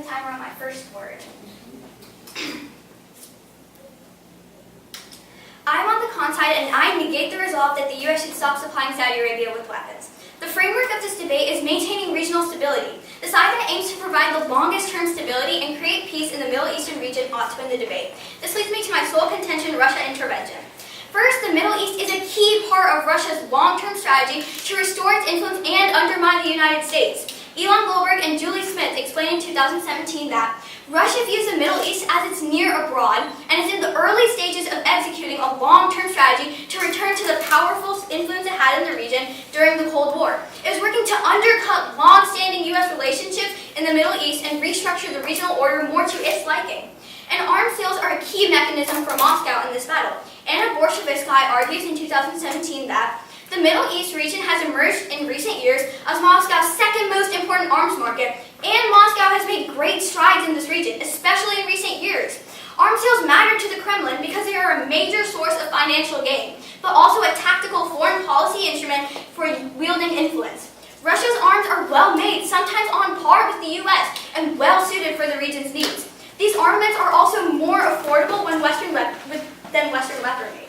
timer on my first word. I'm on the con side, and I negate the resolve that the U.S. should stop supplying Saudi Arabia with weapons. The framework of this debate is maintaining regional stability. The side that aims to provide the longest-term stability and create peace in the Middle Eastern region ought to win the debate. This leads me to my sole contention, Russia intervention. First, the Middle East is a key part of Russia's long-term strategy to restore its influence and undermine the United States. Elon Goldberg and Julie Smith explained in 2017 that Russia views the Middle East as its near abroad and is in the early stages of executing a long-term strategy to return to the powerful influence it had in the region during the Cold War. It is working to undercut long-standing U.S. relationships in the Middle East and restructure the regional order more to its liking. And arms sales are a key mechanism for Moscow in this battle. Anna Borshevskaya argues in 2017 that the Middle East region has emerged in recent years as Moscow's second most important arms market, and Moscow has made great strides in this region, especially in recent years. Arms sales matter to the Kremlin because they are a major source of financial gain, but also a tactical foreign policy instrument for wielding influence. Russia's arms are well made, sometimes on par with the U.S., and well suited for the region's needs. These armaments are also more affordable than Western weaponry.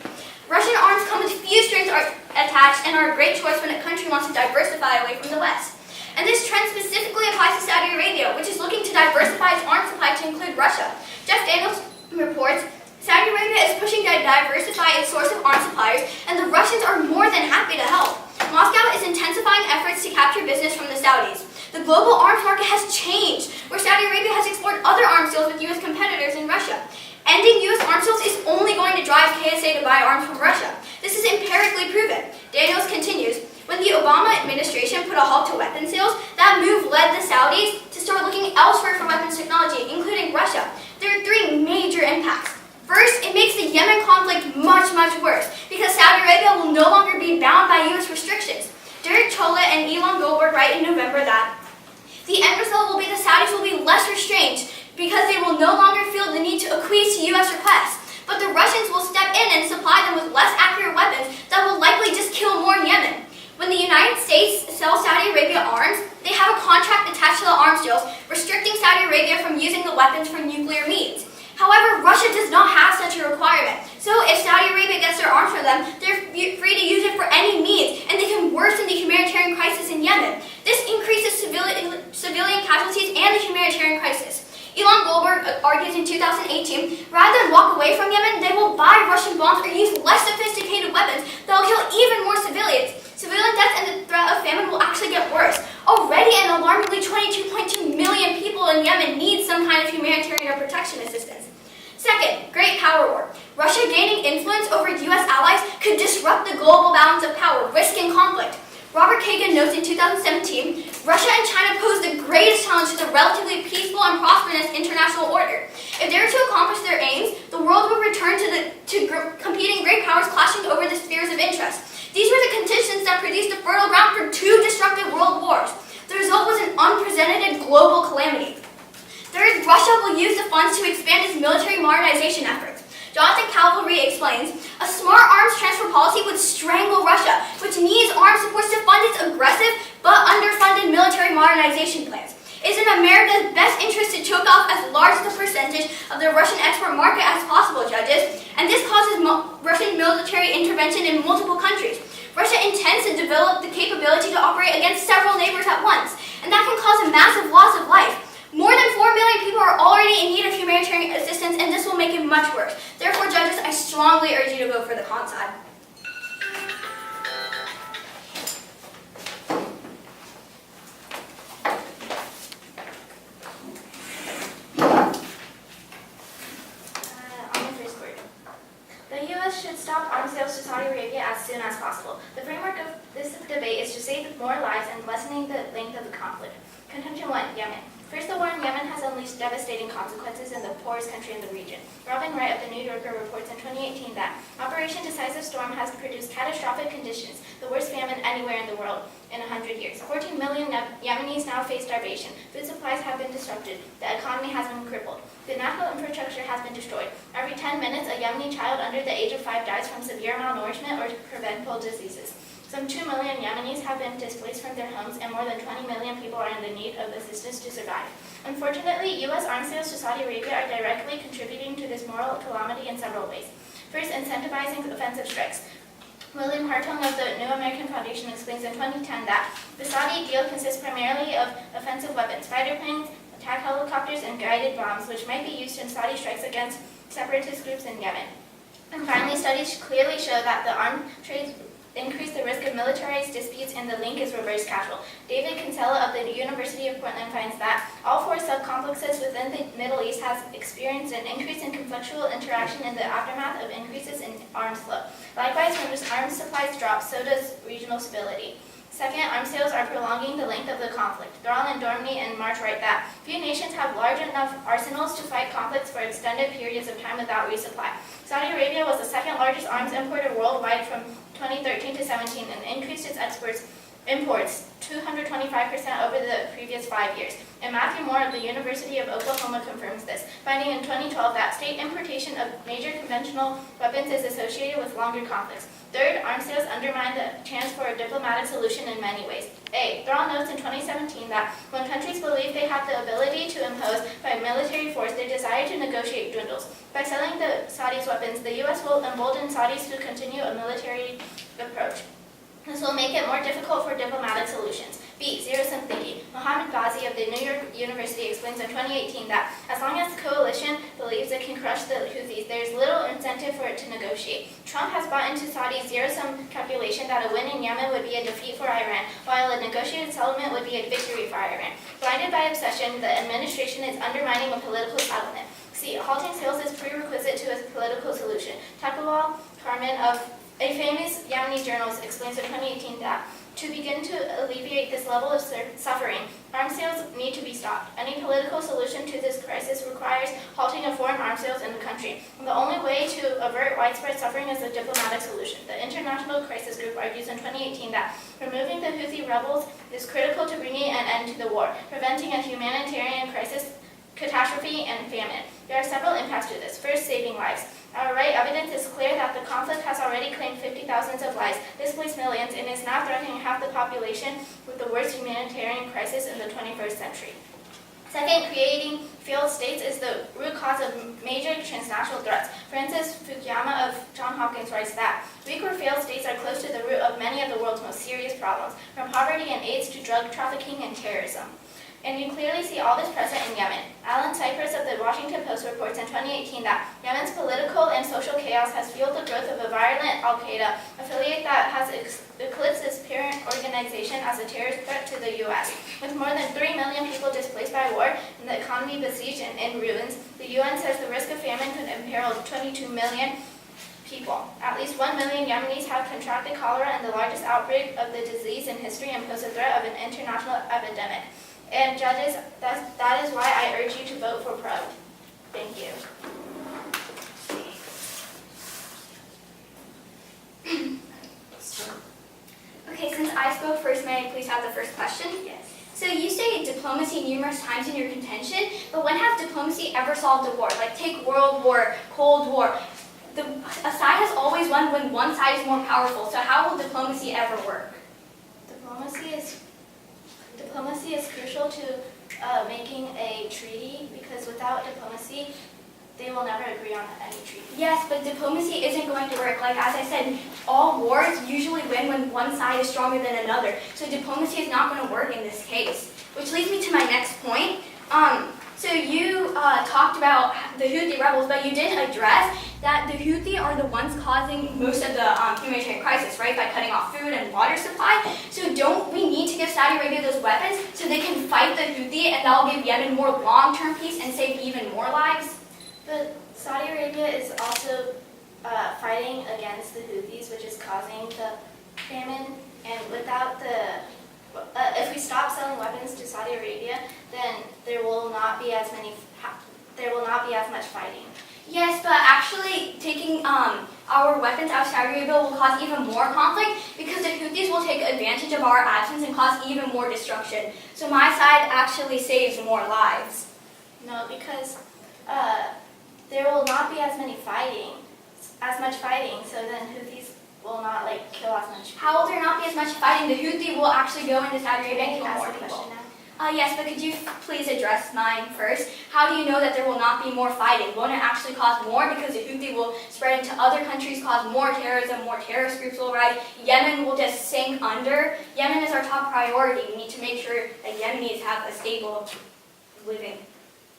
Russian arms come with few strings attached and are a great choice when a country wants to diversify away from the West. And this trend specifically applies to Saudi Arabia, which is looking to diversify its arms supply to include Russia. Jeff Daniels reports, Saudi Arabia is pushing to diversify its source of arms suppliers, and the Russians are more than happy to help. Moscow is intensifying efforts to capture business from the Saudis. The global arms market has changed, where Saudi Arabia has explored other arms deals with U.S. competitors in Russia. Ending U.S. arms sales is only going to drive KSA to buy arms from Russia. This is empirically proven. Daniels continues, when the Obama administration put a halt to weapons sales, that move led the Saudis to start looking elsewhere for weapons technology, including Russia. There are three major impacts. First, it makes the Yemen conflict much, much worse, because Saudi Arabia will no longer be bound by U.S. restrictions. Derek Chollet and Elon Goldberg write in November that the end result will be the Saudis will be less restrained because they will no longer feel the need to acquiesce to U.S. requests. But the Russians will step in and supply them with less accurate weapons that will likely just kill more Yemen. When the United States sells Saudi Arabia arms, they have a contract attached to the arms deals, restricting Saudi Arabia from using the weapons for nuclear means. However, Russia does not have such a requirement. So if Saudi Arabia gets their arms from them, they're free to use it for any means, and they can worsen the humanitarian crisis in Yemen. This increases civilian casualties and the humanitarian crisis. Elon Goldberg argues in 2018, rather than walk away from Yemen, they will buy Russian bombs or use less sophisticated weapons that will kill even more civilians. Civilian deaths and the threat of famine will actually get worse. Already an alarmingly 22.2 million people in Yemen need some kind of humanitarian or protection assistance. Second, great power war. Russia gaining influence over U.S. allies could disrupt the global balance of power, risking conflict. Robert Kagan notes in 2017, Russia and China pose the greatest challenge to the relatively peaceful and prosperous international order. If they were to accomplish their aims, the world would return to competing great powers clashing over the spheres of interest. These were the conditions that produced the fertile ground for two destructive world wars. The result was an unprecedented global calamity. Third, Russia will use the funds to expand its military modernization efforts. Jonathan Calvary explains, a smart arms transfer policy would strangle Russia, which needs arms supports to fund its aggressive but underfunded military modernization plans. It is in America's best interest to choke off as large a percentage of the Russian export market as possible, judges, and this causes Russian military intervention in multiple countries. Russia intends to develop the capability to operate against several neighbors at once, and that can cause a massive loss of life. More than 4 million people are already in need of humanitarian assistance, and this will make it much worse. Therefore, judges, I strongly urge you to vote for the con side. On the first word. The U.S. should stop arms sales to Saudi Arabia as soon as possible. The framework of this debate is to save more lives and lessening the length of the conflict. Contention 1, Yemen. First, the war in Yemen has unleashed devastating consequences in the poorest country in the region. Robin Wright of The New Yorker reports in 2018 that Operation Decisive Storm has produced catastrophic conditions, the worst famine anywhere in the world in 100 years. 14 million Yemenis now face starvation. Food supplies have been disrupted. The economy has been crippled. The national infrastructure has been destroyed. Every 10 minutes, a Yemeni child under the age of 5 dies from severe malnourishment or preventable diseases. Some 2 million Yemenis have been displaced from their homes, and more than 20 million people are in the need of assistance to survive. Unfortunately, U.S. arms sales to Saudi Arabia are directly contributing to this moral calamity in several ways. First, incentivizing offensive strikes. William Hartung of the New American Foundation explains in 2010 that the Saudi deal consists primarily of offensive weapons, fighter planes, attack helicopters, and guided bombs, which might be used in Saudi strikes against separatist groups in Yemen. And finally, studies clearly show that the arms trade increase the risk of militarized disputes and the link is reverse causal. David Kinsella of the University of Portland finds that all four subcomplexes within the Middle East has experienced an increase in conflictual interaction in the aftermath of increases in arms flow. Likewise, when arms supplies drop, so does regional stability. Second, arms sales are prolonging the length of the conflict. Thrall and Dormey and March write that few nations have large enough arsenals to fight conflicts for extended periods of time without resupply. Saudi Arabia was the second largest arms importer worldwide from 2013 to 17 and increased its imports 225% over the previous 5 years. And Matthew Moore of the University of Oklahoma confirms this, finding in 2012 that state importation of major conventional weapons is associated with longer conflicts. Third, arms sales undermine the chance for a diplomatic solution in many ways. A. Thrall notes in 2017 that when countries believe they have the ability to impose by military force, their desire to negotiate dwindles. By selling the Saudis weapons, the U.S. will embolden Saudis to continue a military approach. This will make it more difficult for diplomatic solutions. B. Zero-sum thinking. Mohammed Bazi of the New York University explains in 2018 that as long as the coalition believes it can crush the Houthis, there is little incentive for it to negotiate. Trump has bought into Saudi's zero-sum calculation that a win in Yemen would be a defeat for Iran, while a negotiated settlement would be a victory for Iran. Blinded by obsession, the administration is undermining a political settlement. C. Halting sales is prerequisite to a political solution. Taqwa Karman of a famous Yemeni journalist explains in 2018 that to begin to alleviate this level of suffering, arms sales need to be stopped. Any political solution to this crisis requires halting of foreign arms sales in the country. And the only way to avert widespread suffering is a diplomatic solution. The International Crisis Group argues in 2018 that removing the Houthi rebels is critical to bringing an end to the war, preventing a humanitarian crisis, catastrophe, and famine. There are several impacts to this. First, saving lives. Our right evidence is clear that the conflict has already claimed 50,000 of lives, displaced millions, and is now threatening half the population with the worst humanitarian crisis in the 21st century. Second, creating failed states is the root cause of major transnational threats. Francis Fukuyama of Johns Hopkins writes that weak or failed states are close to the root of many of the world's most serious problems, from poverty and AIDS to drug trafficking and terrorism. And you clearly see all this present in Yemen. Alan Cypress of the Washington Post reports in 2018 that Yemen's political and social chaos has fueled the growth of a violent al-Qaeda affiliate that has eclipsed its parent organization as a terrorist threat to the U.S. With more than 3 million people displaced by war and the economy besieged and in ruins, the UN says the risk of famine could imperil 22 million people. At least 1 million Yemenis have contracted cholera, and the largest outbreak of the disease in history, and pose a threat of an international epidemic. And judges, that is why I urge you to vote for Pro. Thank you. Okay, since I spoke first, may I please have the first question? Yes. So you say diplomacy numerous times in your contention, but when has diplomacy ever solved a war? Like take World War, Cold War. A side has always won when one side is more powerful, so how will diplomacy ever work? Diplomacy is crucial to making a treaty, because without diplomacy, they will never agree on any treaty. Yes, but diplomacy isn't going to work. Like as I said, all wars usually win when one side is stronger than another. So diplomacy is not going to work in this case. Which leads me to my next point. So you talked about the Houthi rebels, but you didn't address that the Houthi are the ones causing most of the humanitarian crisis, right? By cutting off food and water supply. So don't we need to give Saudi Arabia those weapons so they can fight the Houthi, and that'll give Yemen more long-term peace and save even more lives? But Saudi Arabia is also fighting against the Houthis, which is causing the famine. And without if we stop selling weapons to Saudi Arabia, then there will not be as much fighting. Yes, but actually taking our weapons out of Saudi Arabia will cause even more conflict because the Houthis will take advantage of our absence and cause even more destruction. So my side actually saves more lives. No, because there will not be as much fighting, so then Houthis will not kill as much people. How will there not be as much fighting? The Houthi will actually go into Saudi Arabia and kill more people. Yes, but could you please address mine first? How do you know that there will not be more fighting? Won't it actually cause more because the Houthi will spread into other countries, cause more terrorism, more terrorist groups will rise, Yemen will just sink under? Yemen is our top priority. We need to make sure that Yemenis have a stable living.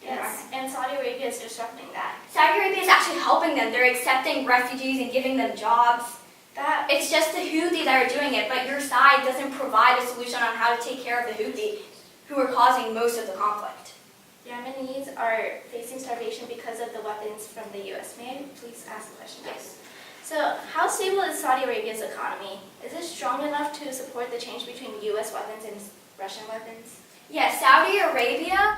Yes, and Saudi Arabia is disrupting that. Saudi Arabia is actually helping them. They're accepting refugees and giving them jobs. It's just the Houthis that are doing it, but your side doesn't provide a solution on how to take care of the Houthi, who are causing most of the conflict. Yemenis are facing starvation because of the weapons from the U.S. May I please ask the question? Yes. So, how stable is Saudi Arabia's economy? Is it strong enough to support the change between U.S. weapons and Russian weapons? Yes, Saudi Arabia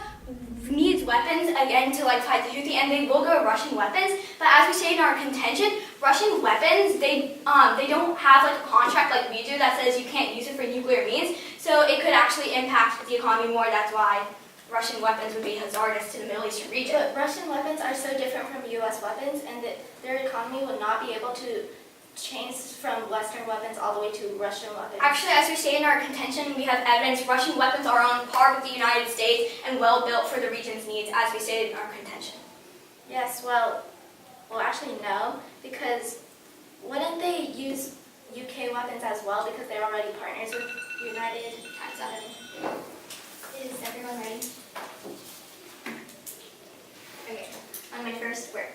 needs weapons again to fight the Houthi, and they will go Russian weapons. But as we say in our contention, Russian weapons they don't have a contract like we do that says you can't use it for nuclear means. So it could actually impact the economy more. That's why Russian weapons would be hazardous to the Middle Eastern region. But Russian weapons are so different from U.S. weapons, and that their economy would not be able to change from Western weapons all the way to Russian weapons. Actually, as we say in our contention, we have evidence Russian weapons are on par with the United States and well built for the region's needs, as we stated in our contention. Yes, well, actually no, because wouldn't they use UK weapons as well because they're already partners with United? Time's up. Is everyone ready? Okay, on my first word.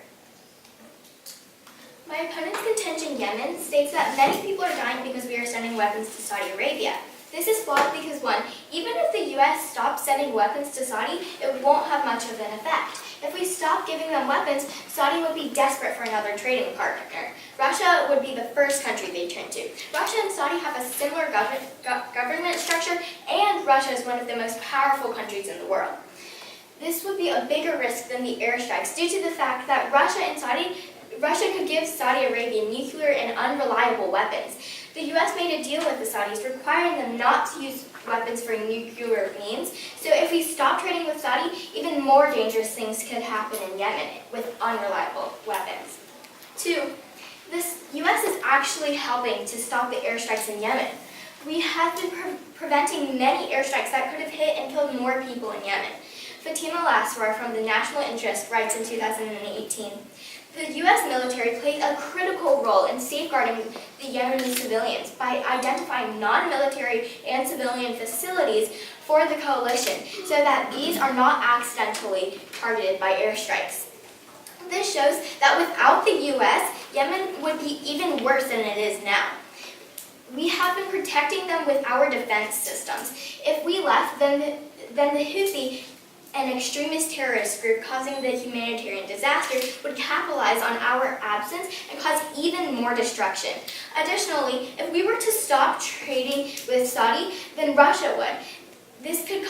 My opponent's contention, Yemen, states that many people are dying because we are sending weapons to Saudi Arabia. This is flawed because, one, even if the U.S. stops sending weapons to Saudi, it won't have much of an effect. If we stop giving them weapons, Saudi would be desperate for another trading partner. Russia would be the first country they'd turn to. Russia and Saudi have a similar government structure, and Russia is one of the most powerful countries in the world. This would be a bigger risk than the airstrikes due to the fact that Russia could give Saudi Arabia nuclear and unreliable weapons. The U.S. made a deal with the Saudis requiring them not to use weapons for nuclear means. So if we stop trading with Saudi, even more dangerous things could happen in Yemen with unreliable weapons. 2. The U.S. is actually helping to stop the airstrikes in Yemen. We have been preventing many airstrikes that could have hit and killed more people in Yemen. Fatima Laswar from the National Interest writes in 2018, the U.S. military played a critical role in safeguarding the Yemeni civilians by identifying non-military and civilian facilities for the coalition so that these are not accidentally targeted by airstrikes. This shows that without the U.S., Yemen would be even worse than it is now. We have been protecting them with our defense systems. If we left, then the Houthi, an extremist terrorist group causing the humanitarian disaster, would capitalize on our absence and cause even more destruction. Additionally, if we were to stop trading with Saudi, then Russia would. This could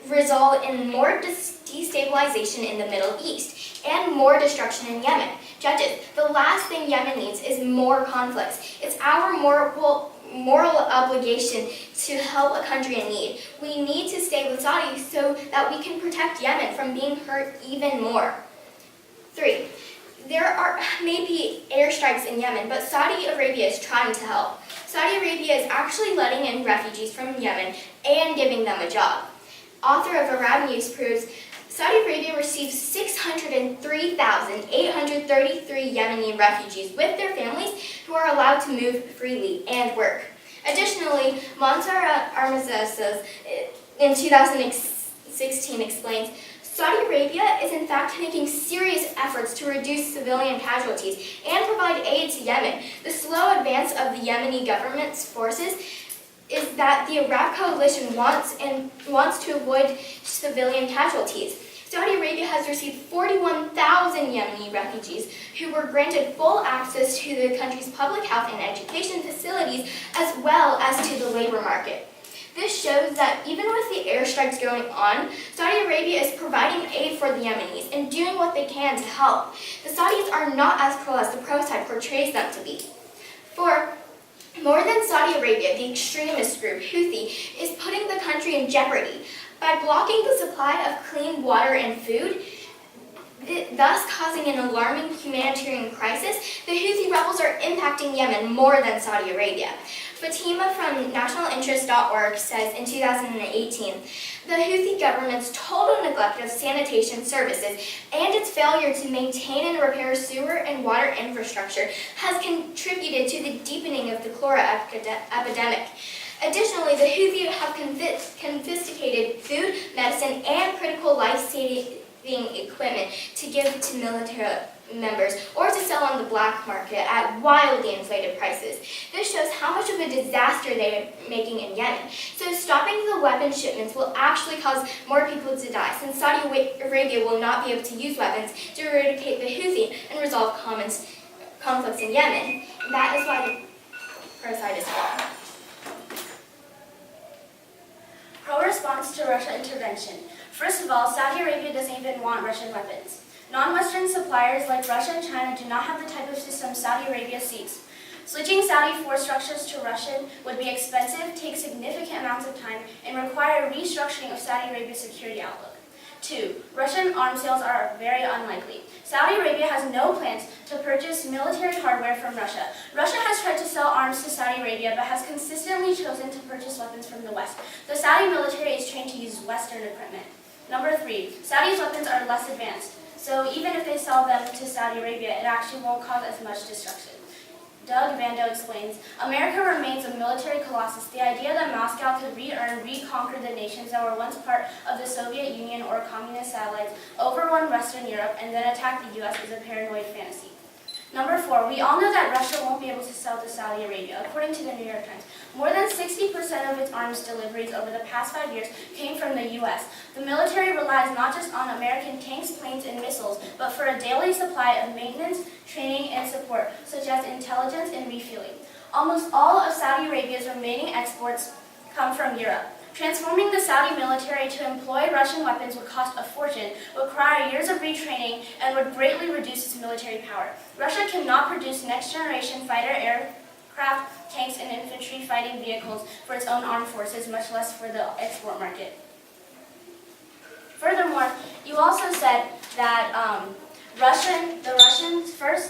result in more destabilization in the Middle East and more destruction in Yemen. Judges, the last thing Yemen needs is more conflicts. It's our moral obligation to help a country in need. We need to stay with Saudi so that we can protect Yemen from being hurt even more. 3. There may be airstrikes in Yemen, but Saudi Arabia is trying to help. Saudi Arabia is actually letting in refugees from Yemen and giving them a job. Author of Arab News proves Saudi Arabia received 603,833 Yemeni refugees with their families who are allowed to move freely and work. Additionally, Mansour Armazes in 2016 explains, Saudi Arabia is in fact making serious efforts to reduce civilian casualties and provide aid to Yemen. The slow advance of the Yemeni government's forces is that the Arab coalition wants to avoid civilian casualties. Saudi Arabia has received 41,000 Yemeni refugees who were granted full access to the country's public health and education facilities as well as to the labor market. This shows that even with the airstrikes going on, Saudi Arabia is providing aid for the Yemenis and doing what they can to help. The Saudis are not as cruel as the pro side portrays them to be. 4. More than Saudi Arabia, the extremist group Houthi is putting the country in jeopardy. By blocking the supply of clean water and food, thus causing an alarming humanitarian crisis. The Houthi rebels are impacting Yemen more than Saudi Arabia. Fatima from nationalinterest.org says in 2018, the Houthi government's total neglect of sanitation services and its failure to maintain and repair sewer and water infrastructure has contributed to the deepening of the cholera epidemic. Additionally, the Houthi have confiscated food, medicine, and critical life-saving equipment to give to military members or to sell on the black market at wildly inflated prices. This shows how much of a disaster they are making in Yemen. So stopping the weapon shipments will actually cause more people to die, since Saudi Arabia will not be able to use weapons to eradicate the Houthi and resolve conflicts in Yemen. That is why the parasite is wrong. Pro-response to Russia intervention. First of all, Saudi Arabia doesn't even want Russian weapons. Non-Western suppliers like Russia and China do not have the type of system Saudi Arabia seeks. Switching Saudi force structures to Russian would be expensive, take significant amounts of time, and require a restructuring of Saudi Arabia's security outlook. 2. Russian arms sales are very unlikely. Saudi Arabia has no plans to purchase military hardware from Russia. Russia has tried to sell arms to Saudi Arabia, but has consistently chosen to purchase weapons from the West. The Saudi military is trained to use Western equipment. Number 3. Saudi's weapons are less advanced, so even if they sell them to Saudi Arabia, it actually won't cause as much destruction. Doug Vando explains, America remains a military colossus. The idea that Moscow could reconquer the nations that were once part of the Soviet Union or communist satellites, overrun Western Europe, and then attack the US is a paranoid fantasy. Number 4, we all know that Russia won't be able to sell to Saudi Arabia. According to the New York Times, more than 60% of its arms deliveries over the past 5 years came from the US. The military relies not just on American tanks, planes, and missiles, but for a daily supply of maintenance, training, and support, such as intelligence and refueling. Almost all of Saudi Arabia's remaining exports come from Europe. Transforming the Saudi military to employ Russian weapons would cost a fortune, require years of retraining, and would greatly reduce its military power. Russia cannot produce next-generation fighter aircraft, tanks, and infantry fighting vehicles for its own armed forces, much less for the export market. Furthermore, you also said that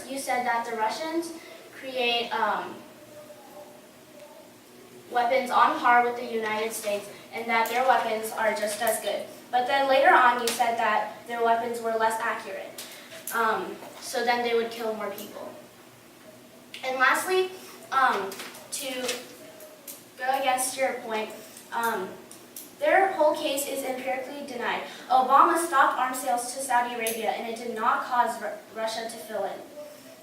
you said that the Russians create weapons on par with the United States, and that their weapons are just as good. But then later on you said that their weapons were less accurate. So then they would kill more people. And lastly, to go against your point, their whole case is empirically denied. Obama stopped arms sales to Saudi Arabia, and it did not cause Russia to fill in.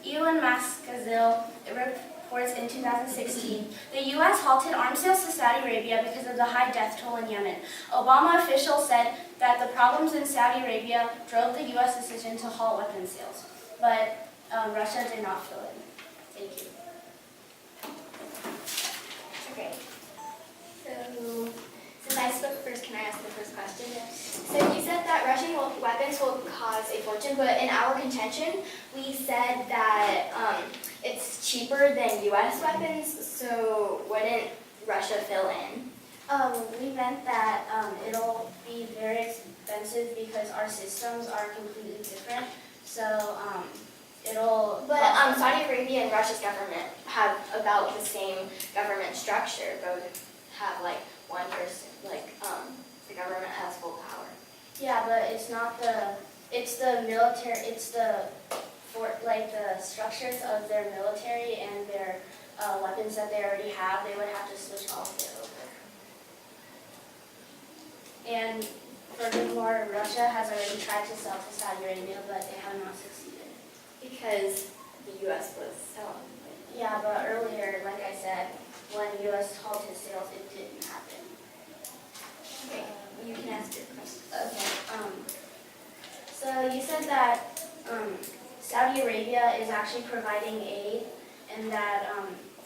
Ewan Maskazil reports in 2016, the U.S. halted arms sales to Saudi Arabia because of the high death toll in Yemen. Obama officials said that the problems in Saudi Arabia drove the U.S. decision to halt weapons sales, but Russia did not fill in. Thank you. Okay. So, since I spoke first, can I ask the first question? So you said that Russian weapons will cause a fortune, but in our contention, we said that it's cheaper than U.S. weapons, so wouldn't Russia fill in? We meant that it'll be very expensive because our systems are completely different. So it'll. But Saudi Arabia and Russia's government have about the same government structure. Both have like one person, the government has full power. Yeah, but it's not the. It's the military. It's the the structures of their military and their weapons that they already have. They would have to switch all of it over. And furthermore, Russia has already tried to sell to Saudi Arabia, but they have not succeeded. Because the U.S. was selling. Yeah, but earlier, like I said, when the U.S. halted sales, it didn't happen. Okay, you can ask your question. Okay. So you said that Saudi Arabia is actually providing aid, and that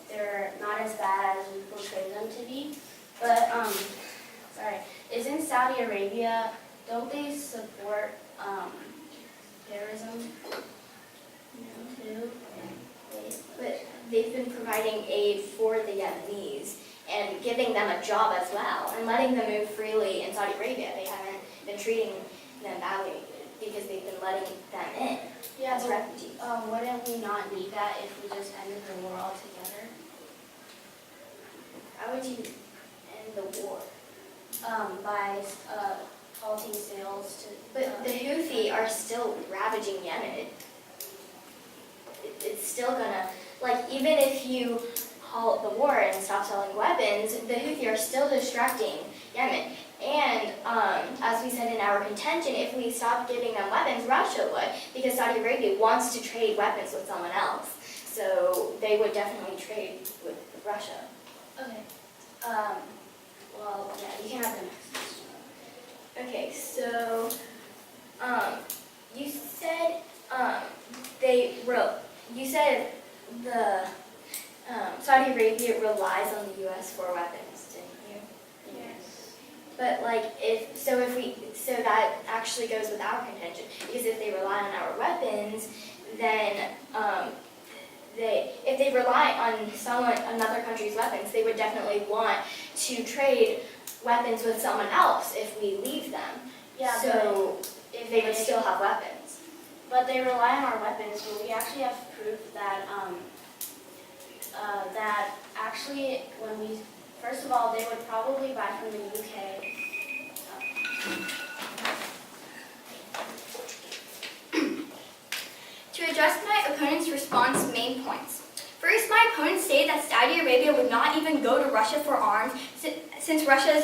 they're not as bad as we portray them to be. But isn't Saudi Arabia? Don't they support terrorism too? But they've been providing aid for the Yemenis and giving them a job as well and letting them move freely in Saudi Arabia. They haven't been treating them badly because they've been letting them we not need that if we just ended the war altogether? How would you end the war? By halting sales to. But the Houthi are still ravaging Yemen. It's still gonna, like, even if you halt the war and stop selling weapons, the Houthi are still distracting Yemen. And as we said in our contention, if we stop giving them weapons, Russia would, because Saudi Arabia wants to trade weapons with someone else. So they would definitely trade with Russia. Okay. Well, yeah, you can have the next question. Okay, so you said you said the Saudi Arabia relies on the U.S. for weapons, didn't you? Yes. But like if that actually goes with our contention, because if they rely on our weapons, then if they rely on another country's weapons, they would definitely want to trade weapons with someone else if we leave them. Yeah, So if they would still have weapons. But they rely on our weapons, but we actually have proof that that actually when we first of all they would probably buy from the UK. To address my opponent's response main points. First, my opponent stated that Saudi Arabia would not even go to Russia for arms since Russia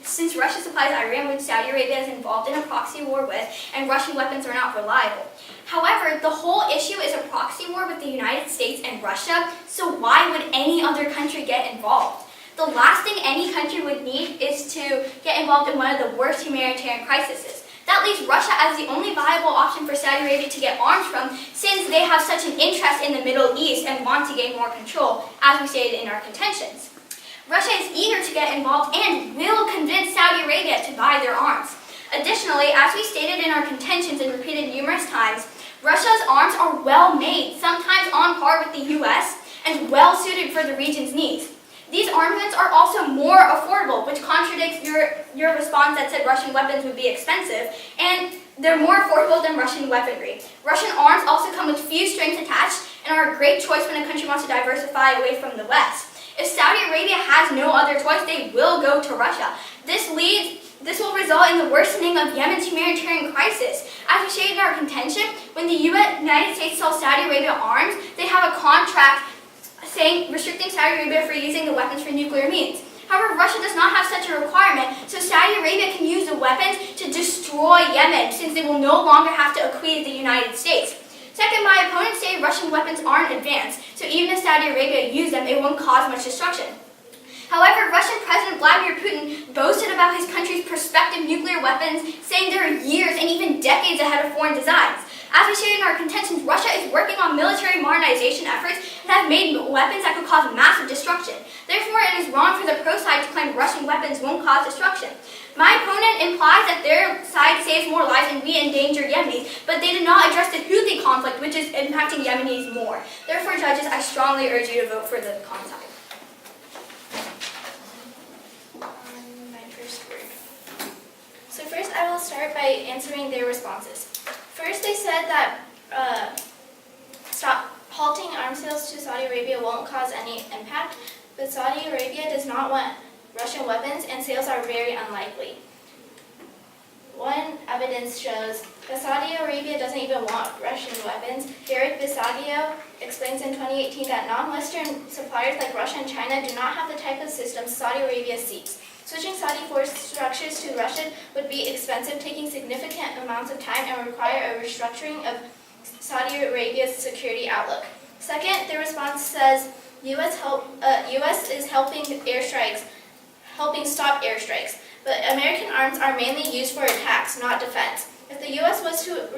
supplies Iran, which Saudi Arabia is involved in a proxy war with, and Russian weapons are not reliable. However, the whole issue is a proxy war with the United States and Russia, so why would any other country get involved? The last thing any country would need is to get involved in one of the worst humanitarian crises. That leaves Russia as the only viable option for Saudi Arabia to get arms from, since they have such an interest in the Middle East and want to gain more control, as we stated in our contentions. Russia is eager to get involved and will convince Saudi Arabia to buy their arms. Additionally, as we stated in our contentions and repeated numerous times, Russia's arms are well made, sometimes on par with the US, and well suited for the region's needs. These armaments are also more affordable, which contradicts your response that said Russian weapons would be expensive, and they're more affordable than Russian weaponry. Russian arms also come with few strings attached and are a great choice when a country wants to diversify away from the West. If Saudi Arabia has no other choice, they will go to Russia. This will result in the worsening of Yemen's humanitarian crisis. As we stated in our contention, when the United States sells Saudi Arabia arms, they have a contract restricting Saudi Arabia for using the weapons for nuclear means. However, Russia does not have such a requirement, so Saudi Arabia can use the weapons to destroy Yemen, since they will no longer have to acquiesce the United States. Second, my opponents say Russian weapons aren't advanced, so even if Saudi Arabia used them, it won't cause much destruction. However, Russian President Vladimir Putin boasted about his country's prospective nuclear weapons, saying they are years and even decades ahead of foreign designs. As we stated in our contentions, Russia is working on military modernization efforts and have made weapons that could cause massive destruction. Therefore, it is wrong for the pro side to claim Russian weapons won't cause destruction. My opponent implies that their side saves more lives and we endanger Yemenis, but they did not address the Houthi conflict, which is impacting Yemenis more. Therefore, judges, I strongly urge you to vote for the con side. My first word. So first I will start by answering their responses. First, they said that halting arms sales to Saudi Arabia won't cause any impact, but Saudi Arabia does not want Russian weapons and sales are very unlikely. One evidence shows that Saudi Arabia doesn't even want Russian weapons. Jared Bisadio explains in 2018 that non-Western suppliers like Russia and China do not have the type of systems Saudi Arabia seeks. Switching Saudi force structures to Russian would be expensive, taking significant amounts of time, and require a restructuring of Saudi Arabia's security outlook. Second, the response says U.S. is helping stop airstrikes, but American arms are mainly used for attacks, not defense. If the U.S. was to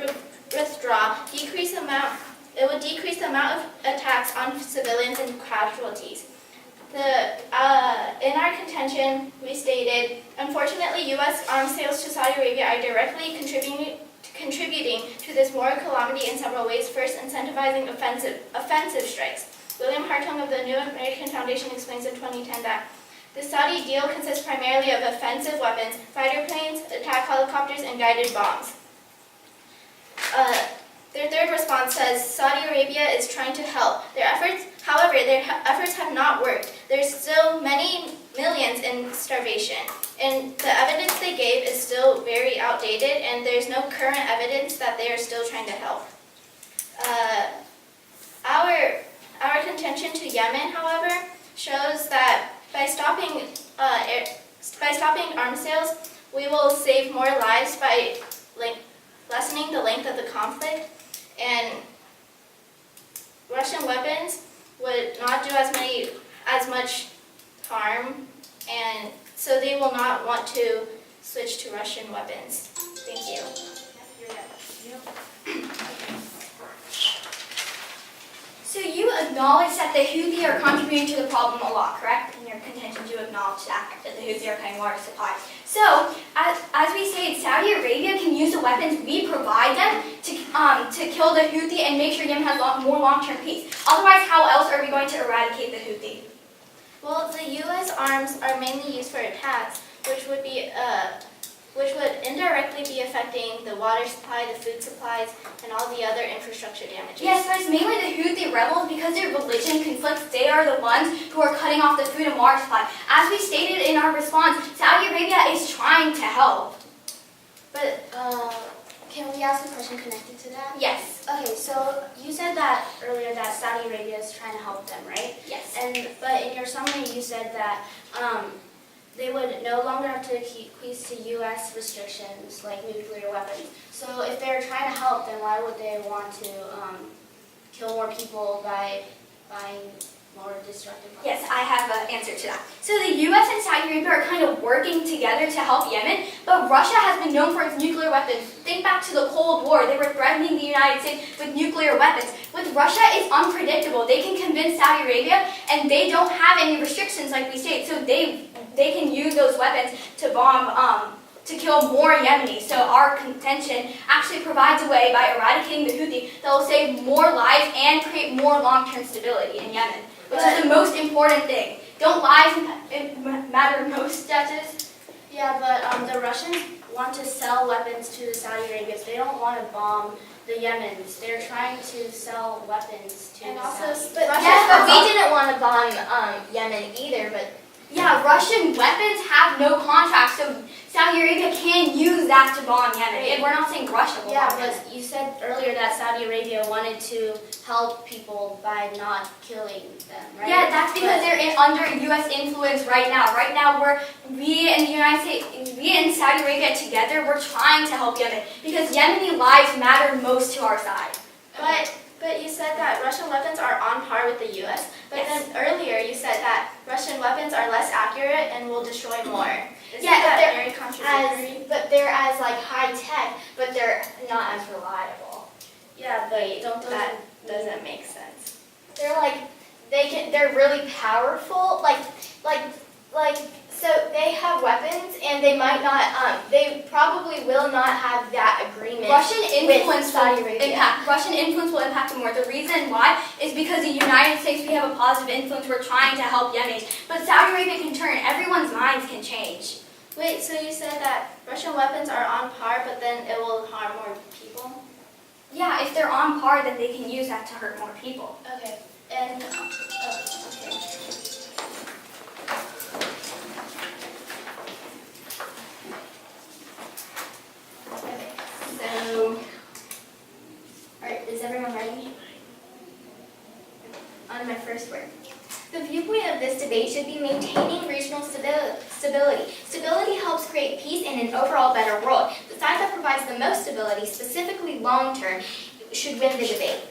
withdraw, it would decrease the amount of attacks on civilians and casualties. In our contention, we stated, unfortunately, U.S. arms sales to Saudi Arabia are directly contributing to this moral calamity in several ways. First, incentivizing offensive strikes. William Hartung of the New American Foundation explains in 2010 that the Saudi deal consists primarily of offensive weapons, fighter planes, attack helicopters, and guided bombs. Their third response says Saudi Arabia is trying to help. However, their efforts have not worked. There's still many millions in starvation, and the evidence they gave is still very outdated, and there's no current evidence that they are still trying to help. Our contention to Yemen, however, shows that by stopping arms sales, we will save more lives by lessening the length of the conflict, and Russian weapons would not do as much harm, and so they will not want to switch to Russian weapons. Thank you. So you acknowledge that the Houthi are contributing to the problem a lot, correct? In your contention, you acknowledge that the Houthi are cutting water supply. So, as we stated, Saudi Arabia can use the weapons we provide them to kill the Houthi and make sure Yemen has more long-term peace. Otherwise, how else are we going to eradicate the Houthi? Well, the U.S. arms are mainly used for attacks, which would indirectly be affecting the water supply, the food supplies, and all the other infrastructure damages. Yes, but it's mainly the Houthi rebels because their religion conflicts. They are the ones who are cutting off the food and water supply. As we stated in our response, Saudi Arabia is trying to help. But can we ask a question connected to that? Yes. Okay, so you said that earlier that Saudi Arabia is trying to help them, right? Yes. But in your summary, you said that they would no longer have to acquiesce to U.S. restrictions like nuclear weapons. So if they're trying to help, then why would they want to kill more people by buying more destructive weapons? Yes, I have an answer to that. So the U.S. and Saudi Arabia are kind of working together to help Yemen, but Russia has been known for its nuclear weapons. Think back to the Cold War. They were threatening the United States with nuclear weapons. With Russia, it's unpredictable. They can convince Saudi Arabia, and they don't have any restrictions like we stated, so they can use those weapons to bomb, to kill more Yemenis. So our contention actually provides a way by eradicating the Houthi that will save more lives and create more long-term stability in Yemen, which is the most important thing. Don't lives matter most, judges? Yeah, but the Russians want to sell weapons to the Saudi Arabians. They don't want to bomb the Yemens. They're trying to sell weapons to And the also, Saudis. But we didn't want to bomb Yemen either, but Yeah, Russian weapons have no contract, so Saudi Arabia can use that to bomb Yemen. And we're not saying Russia will Yeah, bomb Yemen. but you said earlier that Saudi Arabia wanted to help people by not killing them, right? Yeah, that's because they're under U.S. influence right now. Right now, we in the United States, we and Saudi Arabia together, we're trying to help Yemen because Yemeni lives matter most to our side. But you said that Russian weapons are on par with the U.S., but Yes. then earlier you said that Russian weapons are less accurate and will destroy more. Isn't Yeah, that they're very contradictory? but they're as like high tech, but they're not as reliable. Yeah, but don't those That doesn't make sense. They're like they're really powerful, so they have weapons and they might not they probably will not have that agreement. Russian influence Saudi will Arabia. impact them more. The reason why is because the United States, we have a positive influence. We're trying to help Yemen, but Saudi Arabia can turn. Everyone's minds can change. Wait, so you said that Russian weapons are on par, but then it will harm more people? Yeah, if they're on par, then they can use that to hurt more people. Okay, and So, alright, is everyone ready? On to my first word. The viewpoint of this debate should be maintaining regional stability. Stability helps create peace and an overall better world. The side that provides the most stability, specifically long-term, should win the debate.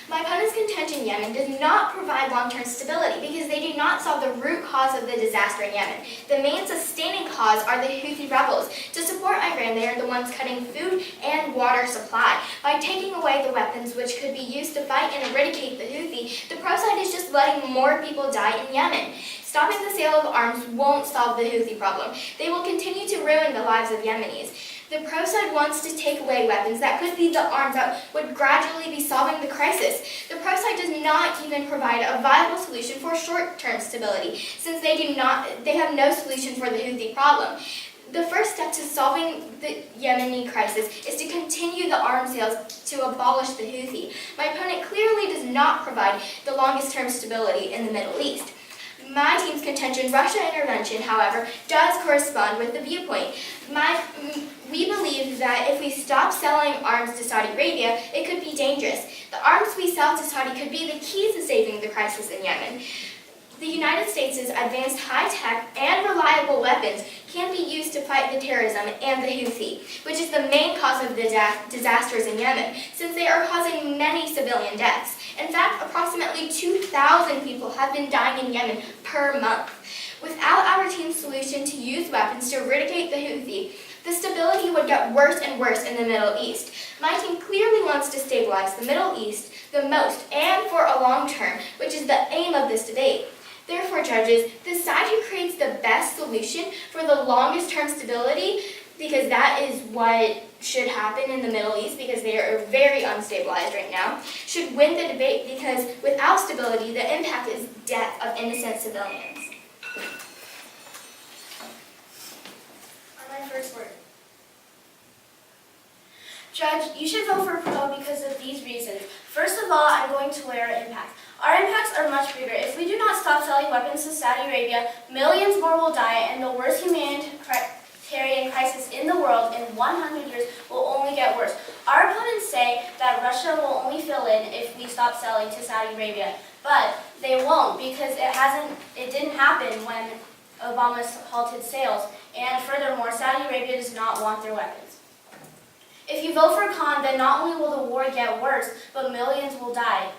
My opponent's contention Yemen does not provide long-term stability because they do not solve the root cause of the disaster in Yemen. The main sustaining cause are the Houthi rebels. To support Iran, they are the ones cutting food and water supply. By taking away the weapons which could be used to fight and eradicate the Houthi, the pro side is just letting more people die in Yemen. Stopping the sale of arms won't solve the Houthi problem. They will continue to ruin the lives of Yemenis. The pro side wants to take away weapons that could be the arms that would gradually be solving the crisis. The pro side does not even provide a viable solution for short-term stability, since they have no solution for the Houthi problem. The first step to solving the Yemeni crisis is to continue the arms sales to abolish the Houthi. My opponent clearly does not provide the longest-term stability in the Middle East. My team's contention, Russia intervention, however, does correspond with the viewpoint. We believe that if we stop selling arms to Saudi Arabia, it could be dangerous. The arms we sell to Saudi could be the key to saving the crisis in Yemen. The United States' advanced high-tech and reliable weapons can be used to fight the terrorism and the Houthi, which is the main cause of the disasters in Yemen, since they are causing many civilian deaths. In fact, approximately 2,000 people have been dying in Yemen per month. Without our team's solution to use weapons to eradicate the Houthi, the stability would get worse and worse in the Middle East. My team clearly wants to stabilize the Middle East the most and for a long term, which is the aim of this debate. Therefore, judges, the side who creates the best solution for the longest term stability, because that is what should happen in the Middle East because they are very unstabilized right now, should win the debate because without stability, the impact is death of innocent civilians. On my first word. Judge, you should vote for Pro because of these reasons. First of all, I'm going to weigh our impact. Our impacts are much bigger. If we do not stop selling weapons to Saudi Arabia, millions more will die, and the worst humanitarian crisis in the world in 100 years will only get worse. Our opponents say that Russia will only fill in if we stop selling to Saudi Arabia, but they won't because it didn't happen when Obama halted sales, and furthermore, Saudi Arabia does not want their weapons. If you vote for Khan, then not only will the war get worse, but millions will die.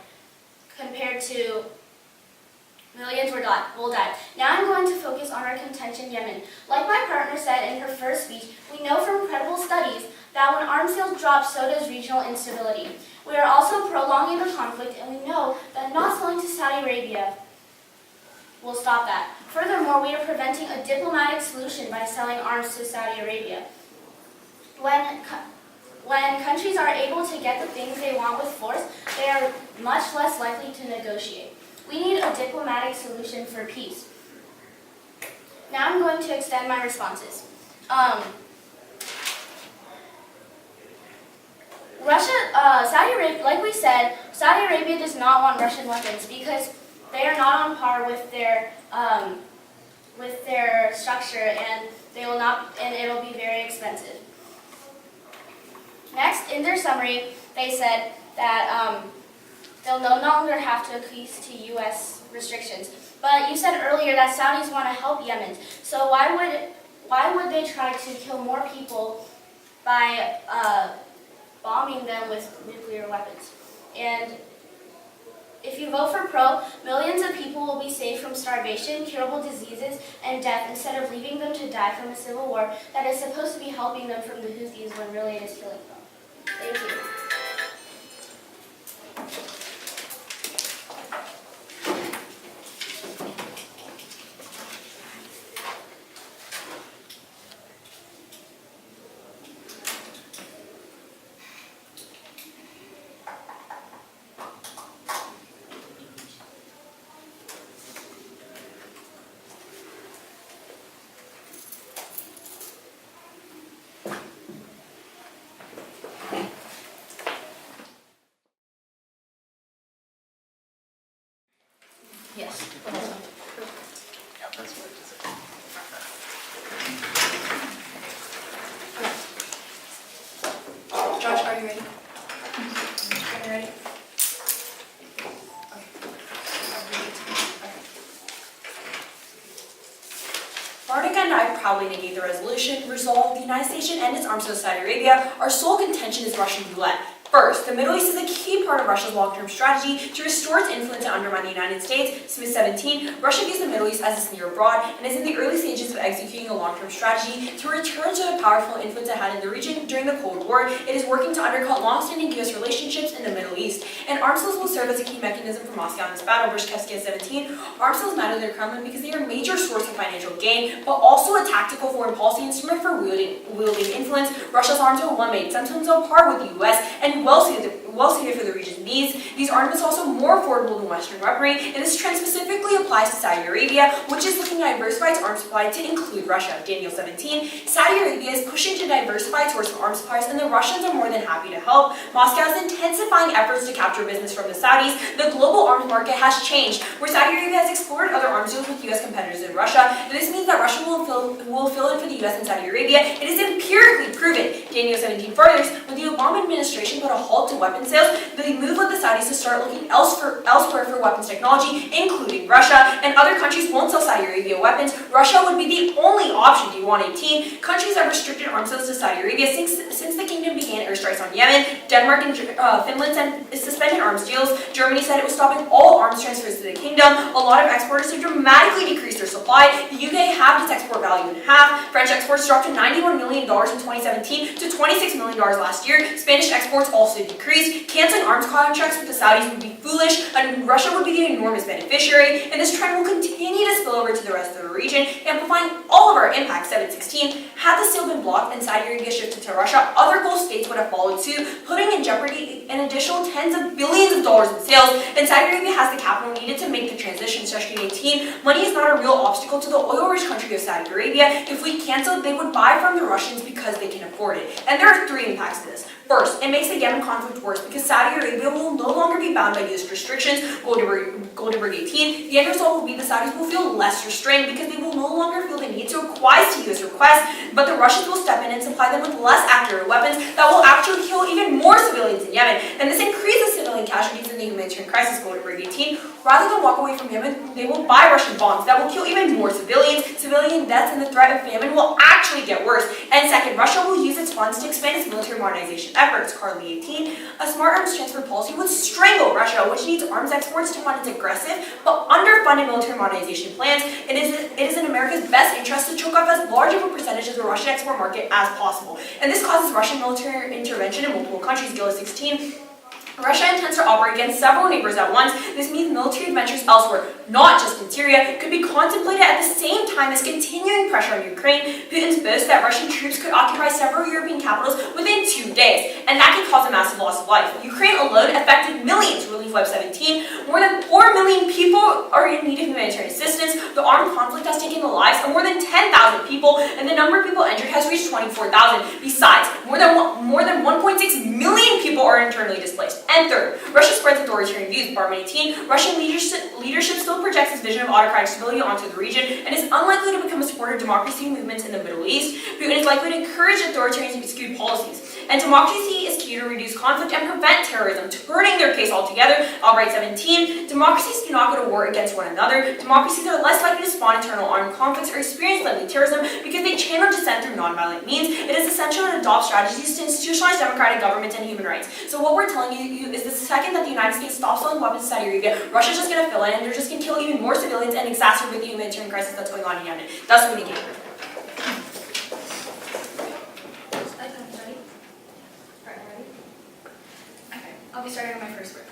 Compared to millions will die. Now I'm going to focus on our contention Yemen. Like my partner said in her first speech, we know from credible studies that when arms sales drop, so does regional instability. We are also prolonging the conflict, and we know that not selling to Saudi Arabia will stop that. Furthermore, we are preventing a diplomatic solution by selling arms to Saudi Arabia. When countries are able to get the things they want with force, they are much less likely to negotiate. We need a diplomatic solution for peace. Now I'm going to extend my responses. Saudi Arabia, like we said, Saudi Arabia does not want Russian weapons because they are not on par with their structure, and they will not, and it'll be very expensive. Next, in their summary, they said that they'll no longer have to acquiesce to U.S. restrictions. But you said earlier that Saudis want to help Yemen. So why would they try to kill more people by bombing them with nuclear weapons? And if you vote for Pro, millions of people will be saved from starvation, curable diseases, and death instead of leaving them to die from a civil war that is supposed to be helping them from the Houthis when really it is killing them. Thank you. Yes. Josh, are you ready? Are you ready? Bartica and I proudly negate the resolution. Resolve: the United States and its arms to Saudi Arabia. Our sole contention is Russian roulette. First, the Middle East is a key part of Russia's long-term strategy to restore its influence and undermine the United States. Smith 17, Russia views the Middle East as its near abroad and is in the early stages of executing a long-term strategy to return to the powerful influence it had in the region during the Cold War. It is working to undercut long-standing U.S. relationships in the Middle East, and arms sales will serve as a key mechanism for Moscow in this battle. Brzezinski 17, arms sales matter to the Kremlin because they are a major source of financial gain, but also a tactical foreign policy instrument for wielding influence. Russia's arms are one-made, sometimes on par with the U.S., and well suited for the region's needs. These armaments are also more affordable than Western weaponry, and this trend specifically applies to Saudi Arabia, which is looking to diversify its arms supply to include Russia. Daniel 17, Saudi Arabia is pushing to diversify its source of arms supplies, and the Russians are more than happy to help. Moscow is intensifying efforts to capture business from the Saudis. The global arms market has changed, where Saudi Arabia has explored other arms deals with U.S. competitors in Russia, and this means that Russia will fill in for the U.S. and Saudi Arabia. It is empirically proven. Daniel 17 furthers, when the Obama administration put a halt to weapons sales, the move led the Saudis to start looking elsewhere for weapons technology, including Russia, and other countries won't sell Saudi Arabia weapons. Russia would be the only option. D118 countries have restricted arms sales to Saudi Arabia since the kingdom began airstrikes on Yemen. Denmark and Finland suspended arms deals. Germany said it was stopping all arms transfers to the kingdom. A lot of exporters have dramatically decreased their supply. The UK halved its export value in half. French exports dropped to $91 million in 2017 to $26 million last year. Spanish exports also decreased. Canceling arms contracts with the Saudis would be foolish, and Russia would be the enormous beneficiary, and this trend will continue to spill over to the rest of the region, amplifying all of our impacts. 716, had the sale been blocked and Saudi Arabia shifted to Russia, other Gulf states would have followed suit, putting in jeopardy an additional tens of billions of dollars in sales, and Saudi Arabia has the capital needed to make the transition. Session 18, money is not a real obstacle to the oil-rich country of Saudi Arabia. If we canceled, they would buy from the Russians because they can afford it. And there are three impacts to this. First, it makes the Yemen conflict worse because Saudi Arabia will no longer be bound by U.S. restrictions. Goldenberg 18, the end result will be the Saudis will feel less restrained because they will no longer feel the need to acquiesce to U.S. requests, but the Russians will step in and supply them with less accurate weapons that will actually kill even more civilians in Yemen, and this increases civilian casualties in the humanitarian crisis. Goldenberg 18, rather than walk away from Yemen, they will buy Russian bombs that will kill even more civilians. Civilian deaths and the threat of famine will actually get worse. And second, Russia will use its funds to expand its military modernization efforts. Carly 18, a smart arms transfer policy would strangle Russia, which needs arms exports to fund its aggressive but underfunded military modernization plans. It is in America's best interest to choke off as large of a percentage of the Russian export market as possible. And this causes Russian military intervention in multiple countries. Gila 16, Russia intends to operate against several neighbors at once. This means military adventures elsewhere, not just in Syria, could be contemplated at the same time as continuing pressure on Ukraine. Putin's boast that Russian troops could occupy several European capitals within 2 days, and that could cause a massive loss of life. Ukraine alone affected millions. Relief Web 17, more than 4 million people are in need of humanitarian assistance. The armed conflict has taken the lives of more than 10,000 people, and the number of people injured has reached 24,000. Besides, more than 1.6 million people are internally displaced. And third, Russia spreads authoritarian views. Barman 18, Russian leadership still projects its vision of autocratic stability onto the region and is unlikely to become a supporter of democracy movements in the Middle East. Putin is likely to encourage authoritarian and skewed policies. And democracy is key to reduce conflict and prevent terrorism, turning their case altogether. Albright 17, democracies do not go to war against one another. Democracies are less likely to spawn internal armed conflicts or experience deadly terrorism because they channel dissent through nonviolent means. It is essential to adopt strategies to institutionalize democratic government and human rights. So what we're telling you is the second that the United States stops selling weapons to Saudi Arabia, Russia's just going to fill in and they're just going to kill even more civilians and exacerbate the humanitarian crisis that's going on in Yemen. That's what we need. I'll be starting on my first word.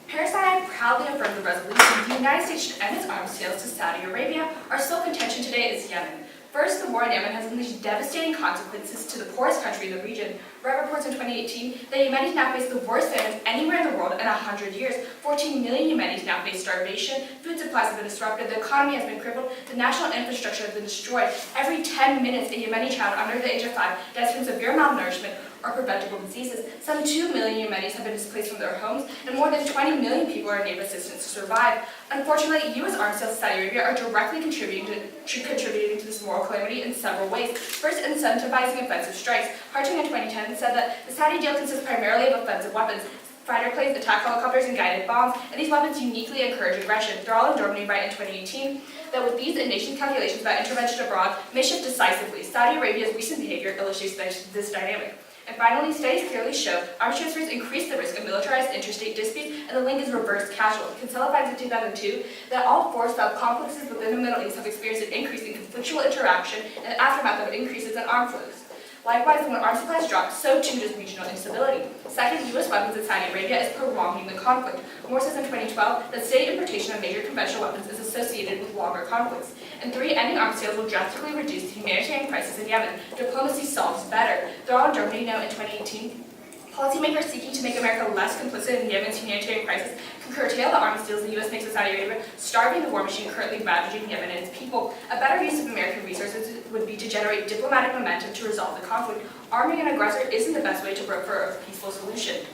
Paris and I proudly affirm the resolution the United States should end its arms sales to Saudi Arabia. Our sole contention today is Yemen. First, the war in Yemen has unleashed devastating consequences to the poorest country in the region. RED reports in 2018 that Yemenis now face the worst famines anywhere in the world in 100 years. 14 million Yemenis now face starvation, food supplies have been disrupted, the economy has been crippled, the national infrastructure has been destroyed. Every 10 minutes, a Yemeni child under the age of 5 dies from severe malnourishment or preventable diseases. Some 2 million Yemenis have been displaced from their homes, and more than 20 million people are in need of assistance to survive. Unfortunately, U.S. arms sales to Saudi Arabia are directly contributing to this moral calamity in several ways. First, incentivizing offensive strikes. Hartung in 2010 said that the Saudi deal consists primarily of offensive weapons, fighter planes, attack helicopters, and guided bombs, and these weapons uniquely encourage aggression. They're all in Germany right in 2018 that with these and nation's calculations about intervention abroad may shift decisively. Saudi Arabia's recent behavior illustrates this dynamic. And finally, studies clearly show arms transfers increase the risk of militarized interstate disputes, and the link is reverse causal. Kinsella finds in 2002 that all 4 sub-complexes within the Middle East have experienced an increase in conflictual interaction and an aftermath of increases in arms flows. Likewise, when arms supplies drop, so too does regional instability. Second, U.S. weapons in Saudi Arabia is prolonging the conflict. Moore says in 2012 that state importation of major conventional weapons is associated with longer conflicts. And 3, ending arms sales will drastically reduce the humanitarian crisis in Yemen. Diplomacy solves better. They're all in Germany now in 2018 Policymakers seeking to make America less complicit in Yemen's humanitarian crisis can curtail the arms deals the U.S. makes with Saudi Arabia, starving the war machine currently ravaging Yemen and its people. A better use of American resources would be to generate diplomatic momentum to resolve the conflict. Arming an aggressor isn't the best way to broker a peaceful solution.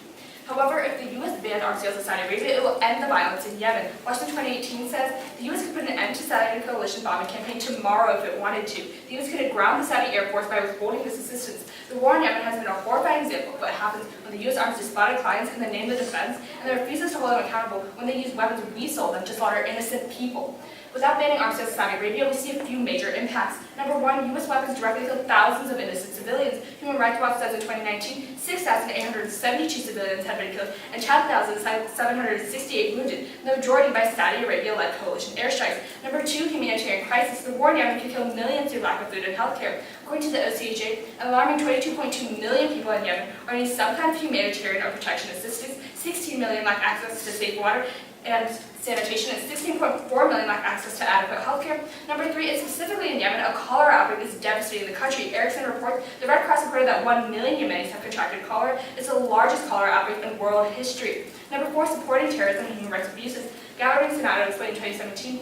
However, if the U.S. banned arms sales to Saudi Arabia, it will end the violence in Yemen. Washington 2018 says the U.S. could put an end to Saudi coalition bombing campaign tomorrow if it wanted to. The U.S. could ground the Saudi Air Force by withholding this assistance. The war in Yemen has been a horrifying example of what happens when the U.S. arms despotic clients in the name of defense and then refuses to hold them accountable when they use weapons we sold them to slaughter innocent people. Without banning arms sales to Saudi Arabia, we see a few major impacts. Number one, U.S. weapons directly kill thousands of innocent civilians. Human Rights Watch says in 2019, 6,872 civilians had been killed and 10,768 wounded, the majority by Saudi Arabia-led coalition airstrikes. Number two, humanitarian crisis. The war in Yemen could kill millions through lack of food and health care. According to the OCHA, an alarming 22.2 million people in Yemen are needing some kind of humanitarian or protection assistance, 16 million lack access to safe water and sanitation, and 16.4 million lack access to adequate healthcare. Number three, and specifically in Yemen, a cholera outbreak is devastating the country. Erickson reports the Red Cross reported that 1 million Yemenis have contracted cholera. It's the largest cholera outbreak in world history. Number four, supporting terrorism and human rights abuses. Gathering Senado explained in 2017,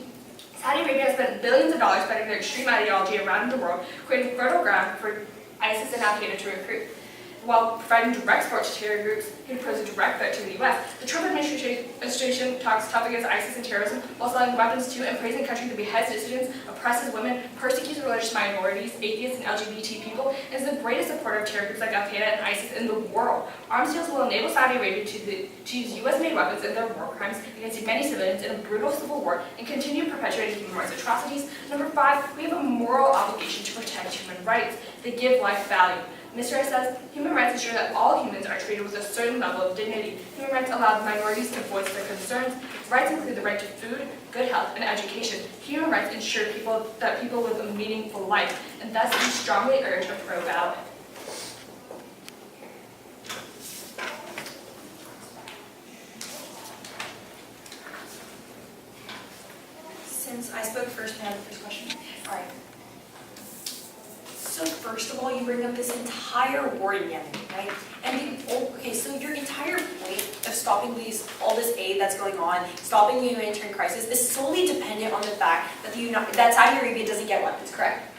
Saudi Arabia has spent billions of dollars spreading their extreme ideology around the world, creating fertile ground for ISIS and Al-Qaeda to recruit, while providing direct support to terror groups who pose a direct threat to the U.S. The Trump administration talks tough against ISIS and terrorism while selling weapons to and praising countries that beheads dissidents, oppresses women, persecutes religious minorities, atheists, and LGBT people, and is the greatest supporter of terror groups like Al-Qaeda and ISIS in the world. Arms deals will enable Saudi Arabia to use U.S.-made weapons in their war crimes against many civilians in a brutal civil war and continue perpetuating human rights atrocities. Number five, we have a moral obligation to protect human rights. They give life value. Mr. Rice says, human rights ensure that all humans are treated with a certain level of dignity. Human rights allow minorities to voice their concerns. Rights include the right to food, good health, and education. Human rights ensure that people live a meaningful life, and thus we strongly urge a pro-ballot. Since I spoke first, may I have the first question? All right. So first of all, you bring up this entire war in Yemen, right? And so your entire point of stopping all this aid that's going on, stopping the humanitarian crisis, is solely dependent on the fact that that Saudi Arabia doesn't get weapons, correct?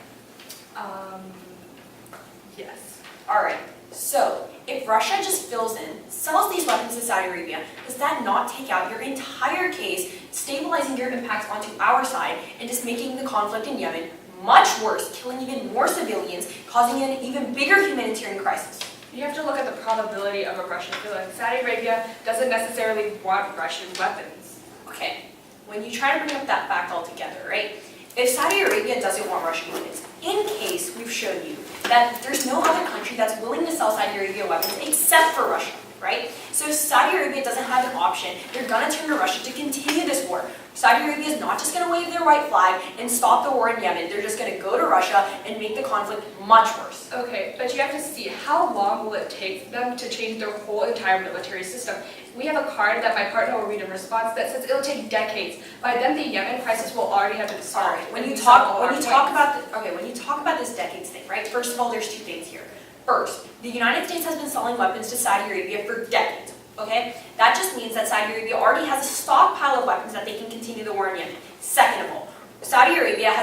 Yes. All right. So if Russia just fills in, sells these weapons to Saudi Arabia, does that not take out your entire case, stabilizing your impacts onto our side, and just making the conflict in Yemen much worse, killing even more civilians, causing an even bigger humanitarian crisis? You have to look at the probability of a Russian fill-in. Saudi Arabia doesn't necessarily want Russian weapons. Okay, when you try to bring up that fact altogether, right? If Saudi Arabia doesn't want Russian weapons, in case we've shown you that there's no other country that's willing to sell Saudi Arabia weapons except for Russia, right? So if Saudi Arabia doesn't have an option, they're gonna turn to Russia to continue this war. Saudi Arabia is not just gonna wave their white flag and stop the war in Yemen. They're just gonna go to Russia and make the conflict much worse. Okay, but you have to see, how long will it take them to change their whole entire military system? We have a card that my partner will read in response that says it'll take decades. By then, the Yemen crisis will already have been solved. Sorry, when you We talk solved all our when you talk about this decades thing, right? First of all, there's two things here. First, the United States has been selling weapons to Saudi Arabia for decades. Okay? That just means that Saudi Arabia already has a stockpile of weapons that they can continue the war in Yemen. Second of all, Saudi Arabia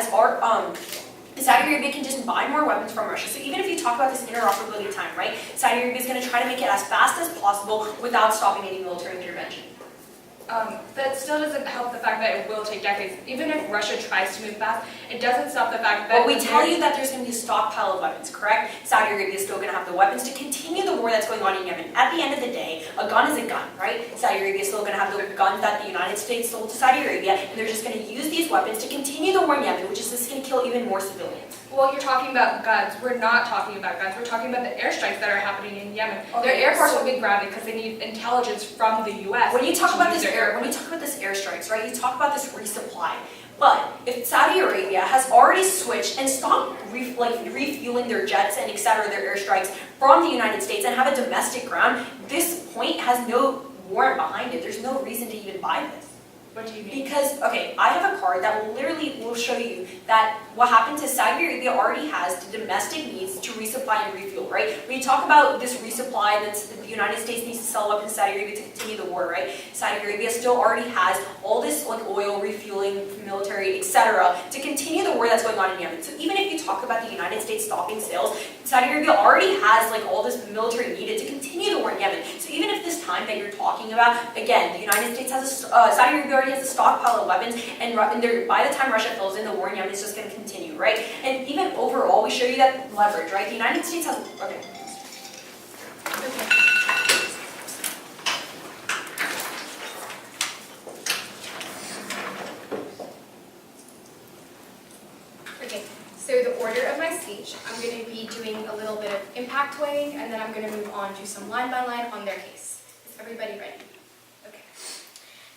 can just buy more weapons from Russia. So even if you talk about this interoperability time, right? Saudi Arabia is going to try to make it as fast as possible without stopping any military intervention. That still doesn't help the fact that it will take decades. Even if Russia tries to move fast, it doesn't stop the fact that... But we tell you that there's going to be a stockpile of weapons, correct? Saudi Arabia is still going to have the weapons to continue the war that's going on in Yemen. At the end of the day, a gun is a gun, right? Saudi Arabia is still going to have the guns that the United States sold to Saudi Arabia, and they're just going to use these weapons to continue the war in Yemen, which is just going to kill even more civilians. Well, you're talking about guns. We're not talking about guns. We're talking about the airstrikes that are happening in Yemen. Okay, Their air force will be grounded because they need intelligence from the U.S. When you talk about this airstrikes, right? You talk about this resupply. But if Saudi Arabia has already switched and stopped refueling their jets and etc., their airstrikes from the United States and have a domestic ground, this point has no warrant behind it. There's no reason to even buy this. What do you mean? Because, okay, I have a card that will show you that what happened to Saudi Arabia already has the domestic needs to resupply and refuel, right? When you talk about this resupply that the United States needs to sell weapons to Saudi Arabia to continue the war, right? Saudi Arabia still already has all this like oil refueling, military, etc. to continue the war that's going on in Yemen. So even if you talk about the United States stopping sales, Saudi Arabia already has like all this military needed to continue the war in Yemen. So even if this time that you're talking about, again, the United States has Saudi Arabia already has a stockpile of weapons, and by the time Russia fills in, the war in Yemen is just going to continue, right? And even overall, we show you that leverage, right? The United States has, okay. Okay, so the order of my speech, I'm going to be doing a little bit of impact weighing, and then I'm going to move on to some line by line on their case. Is everybody ready? Okay.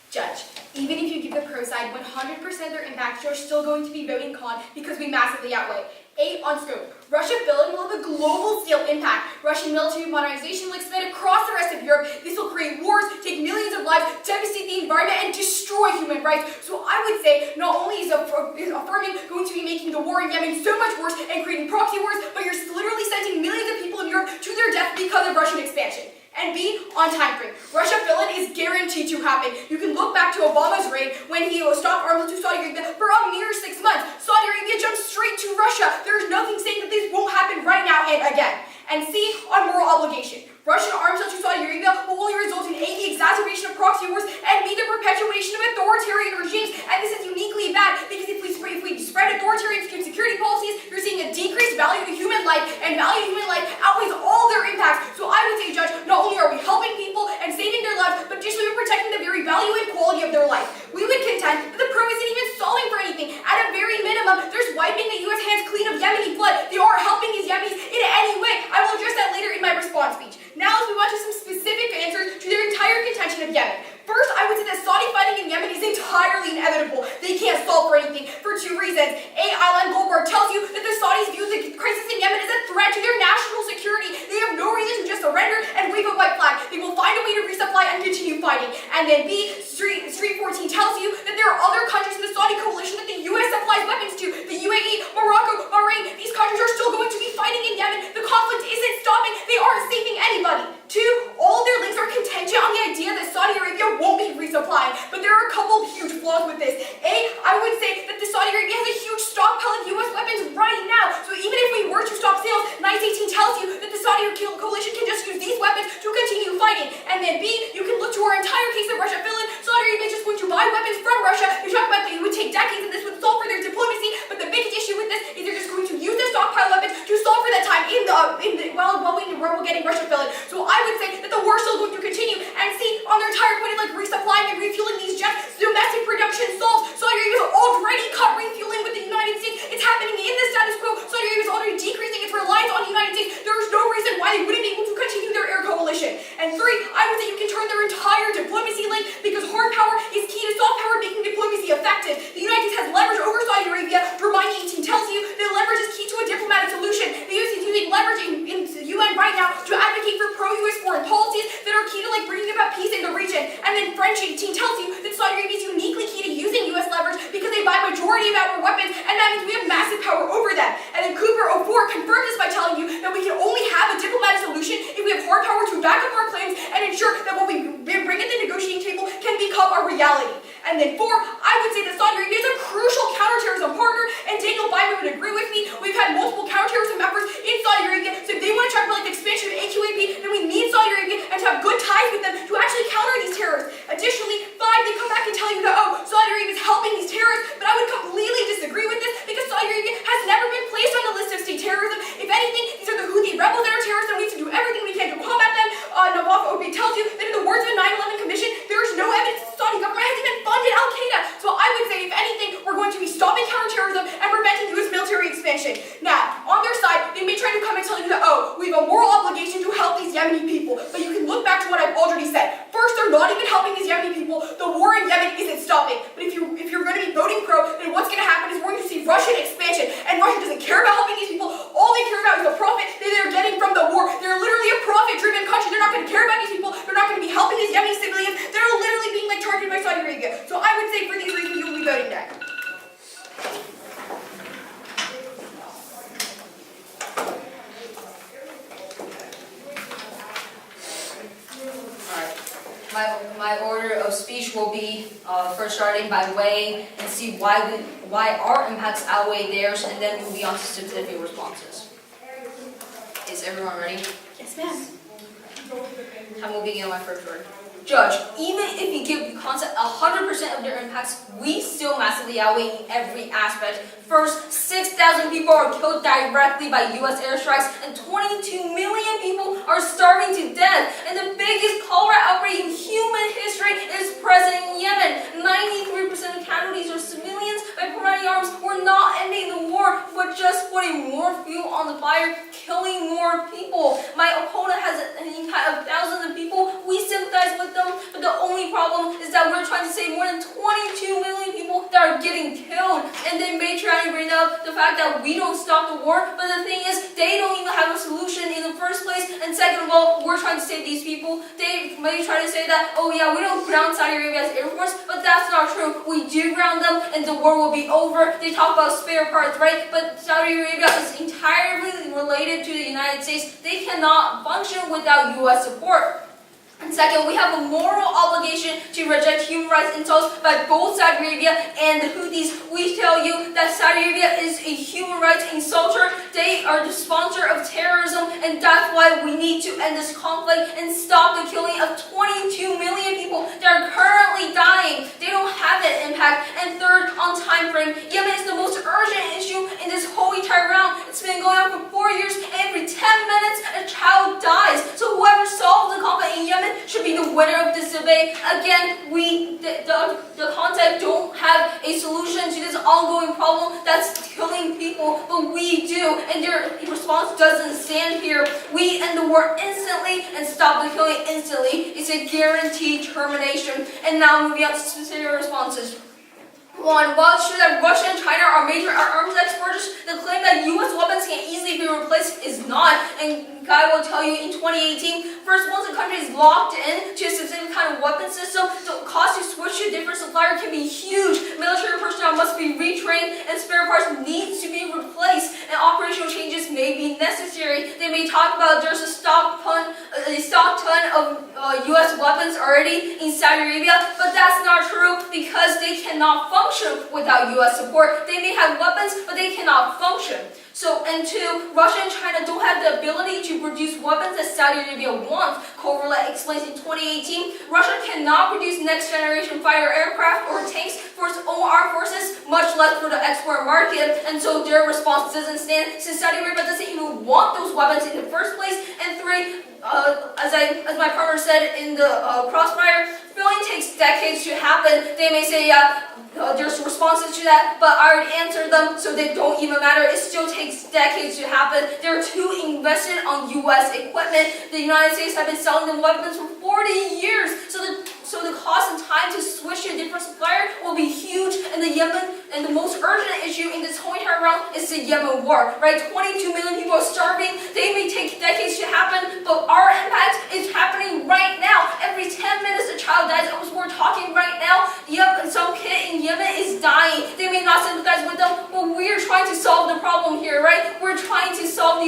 Judge, even if you give the pro side 100% their impact, you're still going to be voting con because we massively outweigh. 8 on scope. Russia filling will have a global scale impact. Russian military modernization will expand across the rest of Europe. This will create wars, take millions of lives, devastate the environment, and destroy human rights. So I would say not only is affirming going to be making the war in Yemen so much worse and creating proxy wars, but you're literally sending millions of people in Europe to their death because of Russian expansion. And B, on time frame. Russia fill-in is guaranteed to happen. You can look back to Obama's reign when he stopped arms to Saudi Arabia for a mere 6 months. Saudi Arabia jumped straight to Russia. There's nothing saying that this won't happen right now and again. And C, on moral obligation. Russian arms to Saudi Arabia will only result in A, the exacerbation of proxy wars, and B, the perpetuation of authoritarian regimes. And this is uniquely bad because if we spread authoritarian security policies, you're seeing a decreased value to human life, and value to human life outweighs all their impacts. So I would say, Judge, not only are we helping people and saving their lives, but additionally we're protecting the very value and quality of their life. We would contend that the pro isn't even stalling for anything. At a very minimum, there's wiping the U.S. hands clean of Yemeni blood. They are helping these Yemenis in any way. I will address that later in my response speech. Now let's move on to some specific answers to their entire contention of Yemen. First, I would say that Saudi fighting in Yemen is entirely inevitable. They can't solve for anything for 2 reasons. A, Aylan Goldberg tells you that the Saudis view the crisis in Yemen as a threat to their national security. They have no reason to just surrender and wave a white flag. They will find a way to resupply and continue fighting. And then B, Street 14 tells you that there are other countries in the Saudi coalition that the U.S. supplies weapons to. The UAE, Morocco, Bahrain, these countries are still going to be fighting in Yemen. The conflict isn't stopping. They aren't saving anybody. 2, all their links are contingent on the idea that Saudi Arabia won't be resupplying. But there are a couple of huge flaws with this. A, I would say that the Saudi Arabia has a huge stockpile of U.S. weapons right now. So even if we were to stop sales, Nice 18 tells you that the Saudi coalition can just use these weapons to continue fighting. And then B, you can look to our entire case of Russia fill-in. Saudi Arabia is just going to buy weapons from Russia. You talk about that it would take decades and this would solve for their diplomacy. But the biggest issue with this is they're just going to use the stockpile weapons to solve for that time while we're getting Russia fill-in. So I would say that the war is still going to continue. And see, on their entire point of like resupplying and refueling these jets, domestic production solves. Saudi Arabia has already cut refueling with the United States. It's happening in the status quo. Saudi Arabia is already decreasing its reliance on the United States. There is no reason why they wouldn't be able to continue their air coalition. And 3, I would say you can turn their entire diplomacy link because hard power is key to soft power making diplomacy effective. The United States has leverage over Saudi Arabia. Remind 18 tells you that leverage is key to a diplomatic solution. The U.S. is using leverage in the UN right now to advocate for pro-U.S. foreign policies that are key to like bringing about peace in the region. And then French 18 tells you that Saudi Arabia is uniquely key to using U.S. leverage because they buy majority of our weapons, and that means we have massive power over them. And then Cooper 04 confirmed this by telling you that we can only have a diplomatic solution if we have hard power to back up our claims and ensure that what we bring at the negotiating table can become a reality. And then 4, I would say that Saudi Arabia is a crucial counterterrorism partner, and Daniel Biden would agree with me. We've had multiple counterterrorism efforts in Saudi Arabia, so if they want to talk about like the expansion of AQAP, then we need Saudi Arabia and to have good ties with them to actually counter these terrorists. Additionally, 5, they come back and tell you that, oh, Saudi Arabia is helping these terrorists, but I would completely disagree with this because Saudi Arabia has never been placed on the list of state terrorism. If anything, these are the Houthi rebels that are terrorists, and we need to do everything we can to combat them. Nawaf Obi tells you that in the words of the 9/11 Commission, there is no evidence the Saudi government has even funded Al-Qaeda. So I would say, if anything, we're going to be stopping counterterrorism and preventing U.S. military expansion. Now, on their side, they may try to come and tell you that, oh, we have a moral obligation to help these Yemeni people. But you can look back to what my order of speech will be first starting by weighing and see why our impacts outweigh theirs, and then moving on to specific responses. Is everyone ready? Yes, ma'am. I will begin my first word. Judge, even if you give the concept 100% of their impacts, we still massively outweigh in every aspect. First, 6,000 people are killed directly by U.S. airstrikes, and 22 million people are starving to death. And the biggest cholera outbreak in human history is present in Yemen. 93% of casualties are civilians by providing arms. We're not ending the war, but just putting more fuel on the fire, killing more people. My opponent has an impact of thousands of people. We sympathize with them, but the only problem is that we're trying to save more than 22 million people that are getting killed. And they may try to bring up the fact that we don't stop the war, but the thing is, they don't even have a solution in the first place. And second of all, we're trying to save these people. They may try to say that, oh yeah, we don't ground Saudi Arabia's Air Force, but that's not true. We do ground them, and the war will be over. They talk about spare parts, right? But Saudi Arabia is entirely related to the United States. They cannot function without U.S. support. And second, we have a moral obligation to reject human rights insults by both Saudi Arabia and the Houthis. We tell you that Saudi Arabia is a human rights insulter. They are the sponsor of terrorism, and that's why we need to end this conflict and stop the killing of 22 million people that are currently dying. They don't have an impact. And third, on time frame, Yemen is the most urgent issue in this whole entire round. It's been going on for 4 years, and every 10 minutes a child dies. So whoever solves the conflict in Yemen should be the winner of this debate. Again, the concept don't have a solution to this ongoing problem that's killing people, but we do, and their response doesn't stand here. We end the war instantly and stop the killing instantly. It's a guaranteed termination. And now moving on to specific responses. One, while it's true that Russia and China are major arms exporters, the claim that U.S. weapons can easily be replaced is not. And Guy will tell you in 2018, first, once a country is locked in to a specific kind of weapon system, the cost to switch to a different supplier can be huge. Military personnel must be retrained, and spare parts needs to be replaced, and operational changes may be necessary. They may talk about there's a stock ton of U.S. weapons already in Saudi Arabia, but that's not true because they cannot function without U.S. support. They may have weapons, but they cannot function. So, and two, Russia and China don't have the ability to produce weapons that Saudi Arabia wants. Kovalet explains in 2018, Russia cannot produce next-generation fighter aircraft or tanks for its own armed forces, much less for the export market, and so their response doesn't stand, since Saudi Arabia doesn't even want those weapons in the first place. And three, as my partner said in the crossfire, filling takes decades to happen. They may say, there's responses to that, but I already answered them, so they don't even matter. It still takes decades to happen. They're too invested on U.S. equipment. The United States have been selling them weapons for 40 years, so the cost and time to switch to a different supplier will be huge. And the most urgent issue in this whole entire round is the Yemen war, right? 22 million people are starving. They may take decades to happen, but our impact is happening right now. Every 10 minutes a child dies. We're talking right now. Some kid in Yemen is dying. They may not sympathize with them, but we're trying to solve the problem here, right? We're trying to save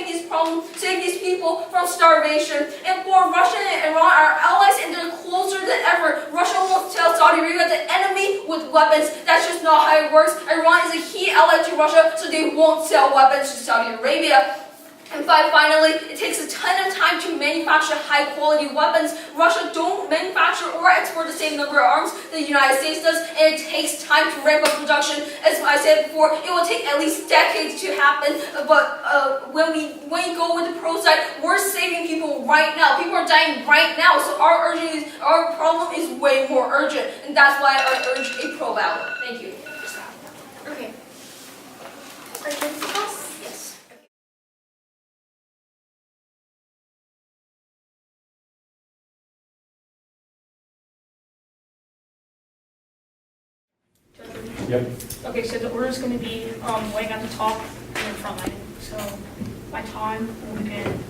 these people from starvation. And for Russia and Iran are allies, and they're closer than ever. Russia will tell Saudi Arabia the enemy with weapons. That's just not how it works. Iran is a key ally to Russia, so they won't sell weapons to Saudi Arabia. And finally, it takes a ton of time to manufacture high-quality weapons. Russia don't manufacture or export the same number of arms that the United States does, and it takes time to ramp up production. As I said before, it will take at least decades to happen. But when you go with the pro side, we're saving people right now. People are dying right now, so our problem is way more urgent, and that's why I urge a pro ballot. Thank you. Okay. Yes. Yep. Okay, so the order is going to be weighing at the top and then front line. So my time will begin.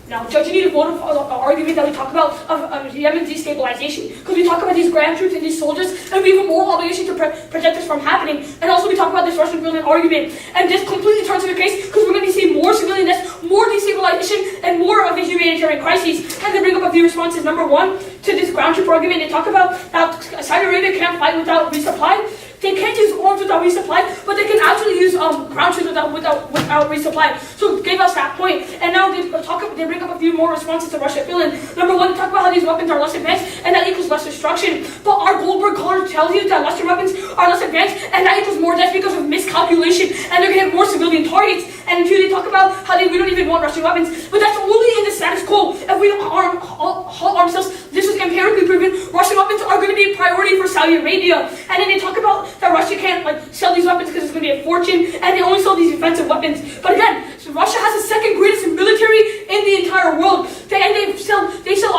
Now, Judge, you need to vote on the argument that we talk about of Yemen destabilization, because we talk about these ground troops and these soldiers, and we have a moral obligation to protect this from happening. And also we talk about this Russian brilliant argument. And this completely turns to the case, because we're going to see more civilian deaths, more destabilization and more of a humanitarian crisis. And they bring up a few responses. Number one, to this ground troop argument, they talk about how Saudi Arabia can't fight without resupply. They can't use arms without resupply, but they can actually use ground troops without resupply. So gave us that point. And now they bring up a few more responses to Russia Finland. Number one, they talk about how these weapons are less advanced, and that equals less destruction. But our Goldberg college tells you that lesser weapons are less advanced, and that equals more deaths because of miscalculation, and they're going to have more civilian targets. And two, they talk about how we don't even want Russian weapons, but that's only in the status quo. If we don't halt ourselves, this is empirically proven, Russian weapons are going to be a priority for Saudi Arabia. And then they talk about that Russia can't sell these weapons because it's going to be a fortune, and they only sell these defensive weapons. But again, so Russia has the second greatest military in the entire world. They sell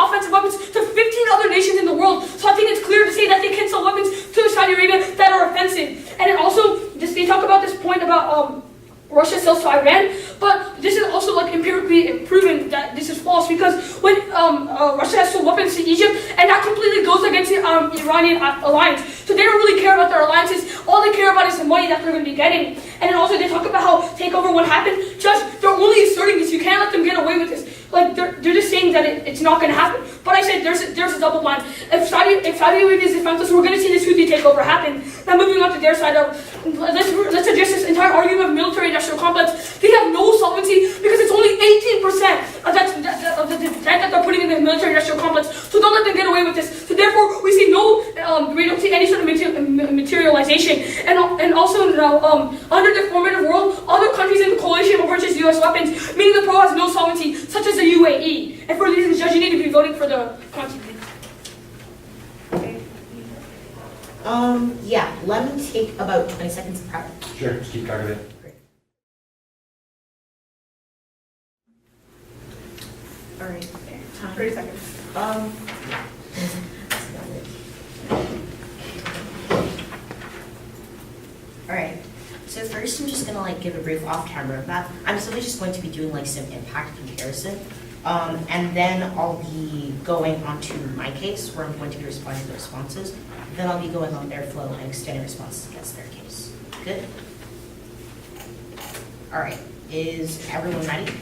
offensive weapons to 15 other nations in the world. So I think it's clear to say that they can sell weapons to Saudi Arabia that are offensive. And then also, they talk about this point about Russia sells to Iran, but this is also empirically proven that this is false, because when Russia has sold weapons to Egypt, and that completely goes against the Iranian alliance. So they don't really care about their alliances. All they care about is the money that they're going to be getting. And then also they talk about how takeover won't happen. Judge, they're only asserting this. You can't let them get away with this. They're just saying that it's not going to happen. But I said there's a double line. If Saudi Arabia is defenseless, we're going to see this Houthi takeover happen. Now moving on to their side of, let's address this entire argument of military-industrial complex. They have no solvency because it's only 18% of the debt that they're putting in the military-industrial complex. So don't let them get away with this. So therefore, we don't see any sort of materialization. And also now, under the formative world, other countries in the coalition will purchase U.S. weapons, meaning the pro has no solvency, such as the UAE. And for these reasons, Judge, you need to be voting for the Constitution. Yeah, let me take about 20 seconds of prep. Sure, just keep track of it. All right. 30 seconds. All right. So first, I'm just gonna give a brief off-camera map. I'm simply just going to be doing some impact comparison, and then I'll be going on to my case where I'm going to be responding to the responses. Then I'll be going on their flow and extending responses against their case. Good. All right. Is everyone ready?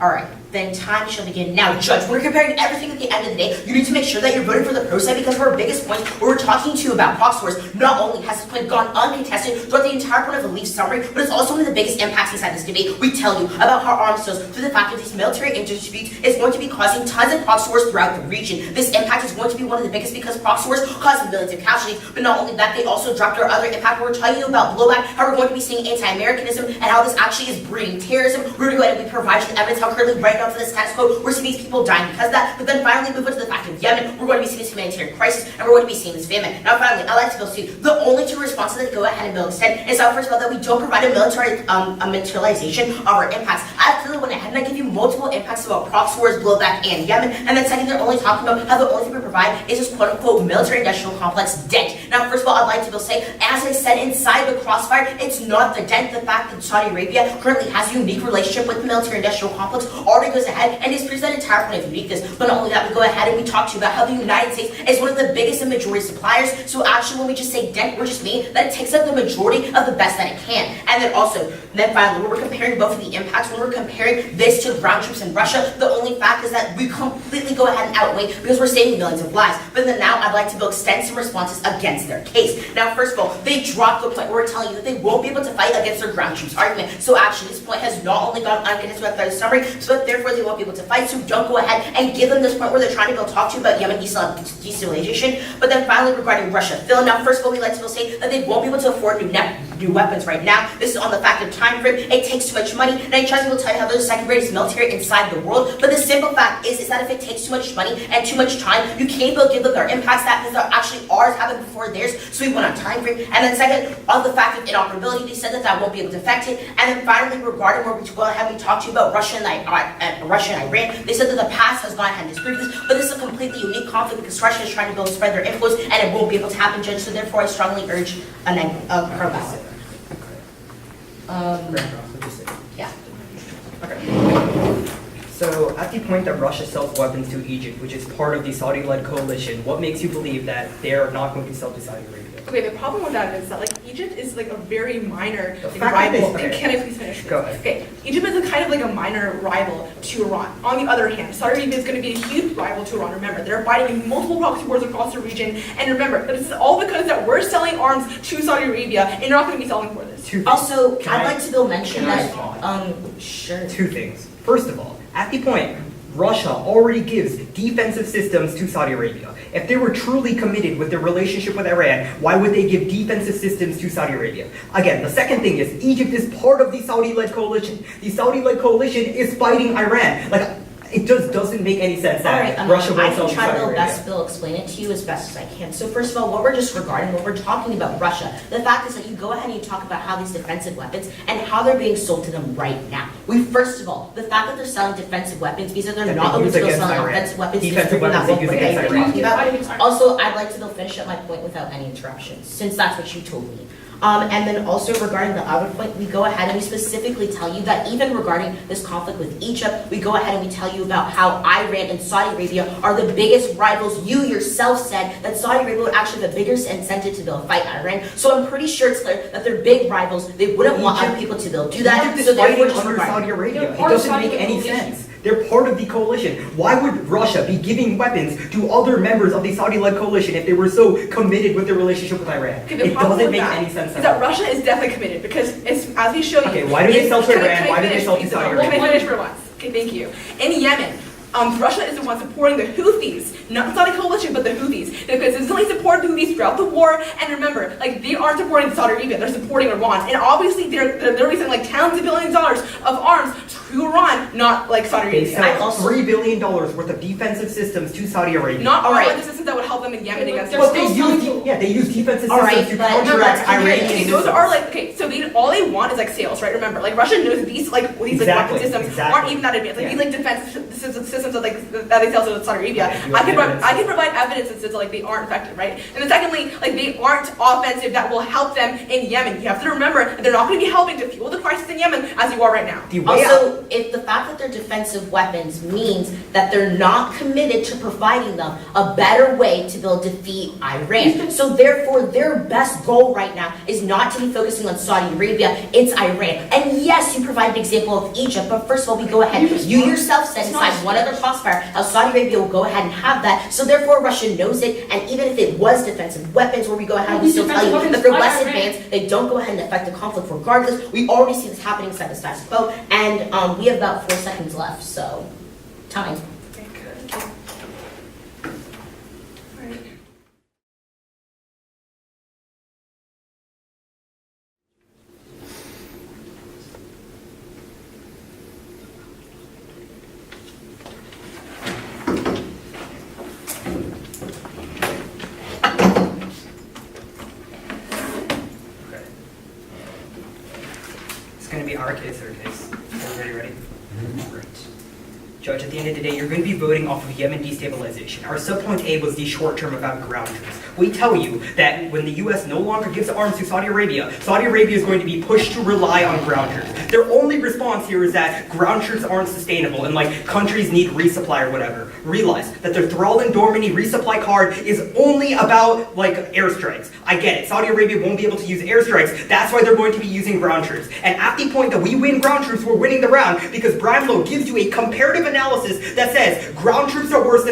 All right, then time shall begin now. Judge, we're comparing everything at the end of the day. You need to make sure that you're voting for the pro side, because our biggest point where we're talking to you about proxy wars, not only has this point gone uncontested throughout the entire point of the leaf summary, but it's also one of the biggest impacts inside this debate. We tell you about how arms sales through the fact of these military disputes is going to be causing tons of proxy wars throughout the region. This impact is going to be one of the biggest because proxy wars cause millions of casualties, but not only that, they also dropped our other impact where we're telling you about blowback, how we're going to be seeing anti-Americanism, and how this actually is breeding terrorism. We're going to go ahead and we provide you the evidence how currently right now to this status quo, we're seeing these people dying because of that, but then finally move on to the fact of Yemen, we're going to be seeing this humanitarian crisis, and we're going to be seeing this famine. Now finally, I'd like to go to the only two responses that go ahead and will extend is first of all that we don't provide a military materialization of our impacts. I clearly went ahead and I give you multiple impacts about proxy wars, blowback, and Yemen, and then second, they're only talking about how the only thing we provide is this quote-unquote military-industrial complex dent. Now first of all, I'd like to say, as I said inside the crossfire, it's not the dent. The fact that Saudi Arabia currently has a unique relationship with the military-industrial complex already goes ahead and is that entire point of uniqueness. But not only that, we go ahead and we talk to you about how the United States is one of the biggest and majority suppliers. So actually when we just say dent, we're just meaning that it takes up the majority of the best that it can. And then finally, when we're comparing both of the impacts, when we're comparing this to ground troops in Russia, the only fact is that we completely go ahead and outweigh because we're saving millions of lives. But then now I'd like to extend some responses against their case. Now first of all, they dropped the point where we're telling you that they won't be able to fight against their ground troops argument. So actually this point has not only gone uncontested throughout the summary, so that therefore they won't be able to fight. So don't go ahead and give them this point where they're trying to talk to you about Yemen destabilization. But then finally regarding Russia, Phil, now first of all, we like to say that they won't be able to afford new weapons right now. This is on the fact of time frame. It takes too much money. Now China will tell you how they're the second greatest military inside the world. But the simple fact is that if it takes too much money and too much time, you can't give them their impacts that because actually ours happened before theirs. So we want on time frame. And then second, on the fact of inoperability, they said that won't be able to affect it. And then finally regarding where we go ahead and we talk to you about Russia and Iran, they said that the past has gone ahead and disproved this, but this is a completely unique conflict because Russia is trying to spread their influence and it won't be able to happen, Judge. So therefore I strongly urge a pro ballot. Yeah. Okay. So, at the point that Russia sells weapons to Egypt, which is part of the Saudi-led coalition, what makes you believe that they are not going to sell to Saudi Arabia? Okay, the problem with that is that Egypt is a very minor The fact that rival. they- okay. Can I please finish? Go ahead. Okay, Egypt is a kind of a minor rival to Iran. On the other hand, Saudi Arabia is going to be a huge rival to Iran. Remember, they're fighting in multiple proxy wars across the region. And remember, this is all because that we're selling arms to Saudi Arabia, and you're not going to be selling for this. Two things. Also, Can I'd I- like to Bill mention can I that, respond? sure. Two things. First of all, at the point, Russia already gives defensive systems to Saudi Arabia. If they were truly committed with their relationship with Iran, why would they give defensive systems to Saudi Arabia? Again, the second thing is Egypt is part of the Saudi-led coalition. The Saudi-led coalition is fighting Iran. It just doesn't make any sense that Alright, Russia I won't sell can to try Saudi to Arabia. best, Bill, explain it to you as best as I can. So first of all, what we're disregarding, what we're talking about Russia, the fact is that you go ahead and you talk about how these defensive weapons and how they're being sold to them right now. First of all, the fact that they're selling defensive weapons means that they're That not they open use to go against selling Iran. offensive weapons. Defensive just proving weapons that they use what against they're Iran. talking about. I think it's fine. Also, I'd like to finish up my point without any interruptions, since that's what you told me. And then also regarding the other point, we go ahead and we specifically tell you that even regarding this conflict with Egypt, we go ahead and we tell you about how Iran and Saudi Arabia are the biggest rivals. You yourself said that Saudi Arabia would actually have the biggest incentive to build fight Iran. So I'm pretty sure it's clear that they're big rivals. They wouldn't want other people to build do that. Egypt is So therefore, fighting just under regard Saudi it. Arabia. They're It part of doesn't make Saudi any coalition. sense. They're part of the coalition. Why would Russia be giving weapons to other members of the Saudi-led coalition if they were so committed with their relationship with Iran? Okay, the It problem doesn't with make that any sense is at that all. Russia is definitely committed because as we show you. Okay, why do they sell to Can I- Iran? can I Why do they finish, sell to please? Saudi Can I Arabia? finish for once? Okay, thank you. In Yemen, Russia is the one supporting the Houthis, not Saudi coalition, but the Houthis, because it's only supported the Houthis throughout the war. And remember, they aren't supporting Saudi Arabia; they're supporting Iran. And obviously, they're literally sending tens of billions of dollars of arms to Iran, not Saudi They Arabia. sell $3 billion worth of defensive systems to Saudi Arabia. Not all Alright. of the systems that would help them in Yemen against. They're But still selling to- they use defensive Alright, systems to but no, counteract that's clear. Iranian Okay, missiles. those are so all they want is sales, right? Remember, Russia knows that these weapon Exactly, systems exactly. aren't even that advanced. Yeah. These defense systems that they sell to Saudi Arabia. Okay, you have evidence. I can provide evidence that says they aren't effective, right? And then secondly, they aren't offensive that will help them in Yemen. You have to remember that they're not going to be helping to fuel the crisis in Yemen as you are right now. The way out. Also, if the fact that they're defensive weapons means that they're not committed to providing them a better way to build defeat Iran. So therefore, their best goal right now is not to be focusing on Saudi Arabia, it's Iran. And yes, you provide an example of Egypt, but first of all, we go ahead. You yourself said inside one other crossfire how Saudi Arabia will go ahead and have that. So therefore, Russia knows it, and even if it was defensive weapons, where we go ahead and we still tell you that they're less advanced, they don't go ahead and affect the conflict regardless. We already see this happening inside the status quo, and we have about 4 seconds left, so time. Okay, good. Alright. Okay. It's going to be our case, their case. Everybody ready? Great. Judge, at the end of the day, you're going to be voting off of Yemen destabilization. Our subpoint A was the short term about ground troops. We tell you that when the U.S. no longer gives arms to Saudi Arabia is going to be pushed to rely on ground troops. Their only response here is that ground troops aren't sustainable and countries need resupply or whatever. Realize that their Thrall and Dormany resupply card is only about airstrikes. I get it. Saudi Arabia won't be able to use airstrikes. That's why they're going to be using ground troops. And at the point that we win ground troops, we're winning the round because Brian Lowe gives you a comparative analysis that says ground troops are worse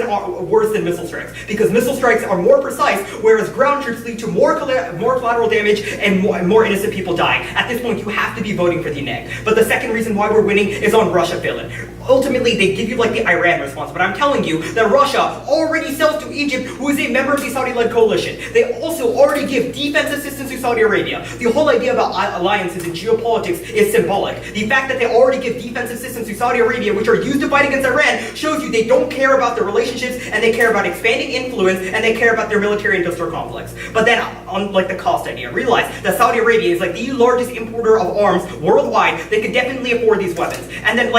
than missile strikes because missile strikes are more precise, whereas ground troops lead to more collateral damage and more innocent people dying. At this point, you have to be voting for the neg. But the second reason why we're winning is on Russia failing. Ultimately, they give you the Iran response, but I'm telling you that Russia already sells to Egypt, who is a member of the Saudi-led coalition. They also already give defense assistance to Saudi Arabia. The whole idea about alliances in geopolitics is symbolic. The fact that they already give defense assistance to Saudi Arabia, which are used to fight against Iran, shows you they don't care about their relationships, and they care about expanding influence, and they care about their military-industrial complex. But then, on the cost idea, realize that Saudi Arabia is the largest importer of arms worldwide. They could definitely afford these weapons. And then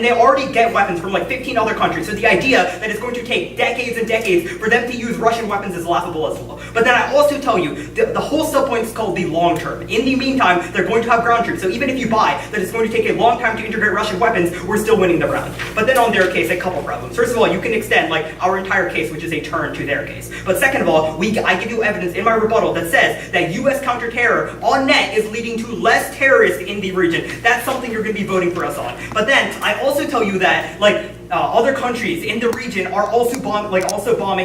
they already get weapons from like 15 other countries. So the idea that it's going to take decades and decades for them to use Russian weapons is laughable as well. But then I also tell you, the whole subpoint is called the long term. In the meantime, they're going to have ground troops. So even if you buy that it's going to take a long time to integrate Russian weapons, we're still winning the round. But then on their case, a couple problems. First of all, you can extend like our entire case, which is a turn to their case. But second of all, I give you evidence in my rebuttal that says that U.S. counterterror on net is leading to less terrorists in the region. That's something you're going to be voting for us on. But then I also tell you that other countries in the region are also bombing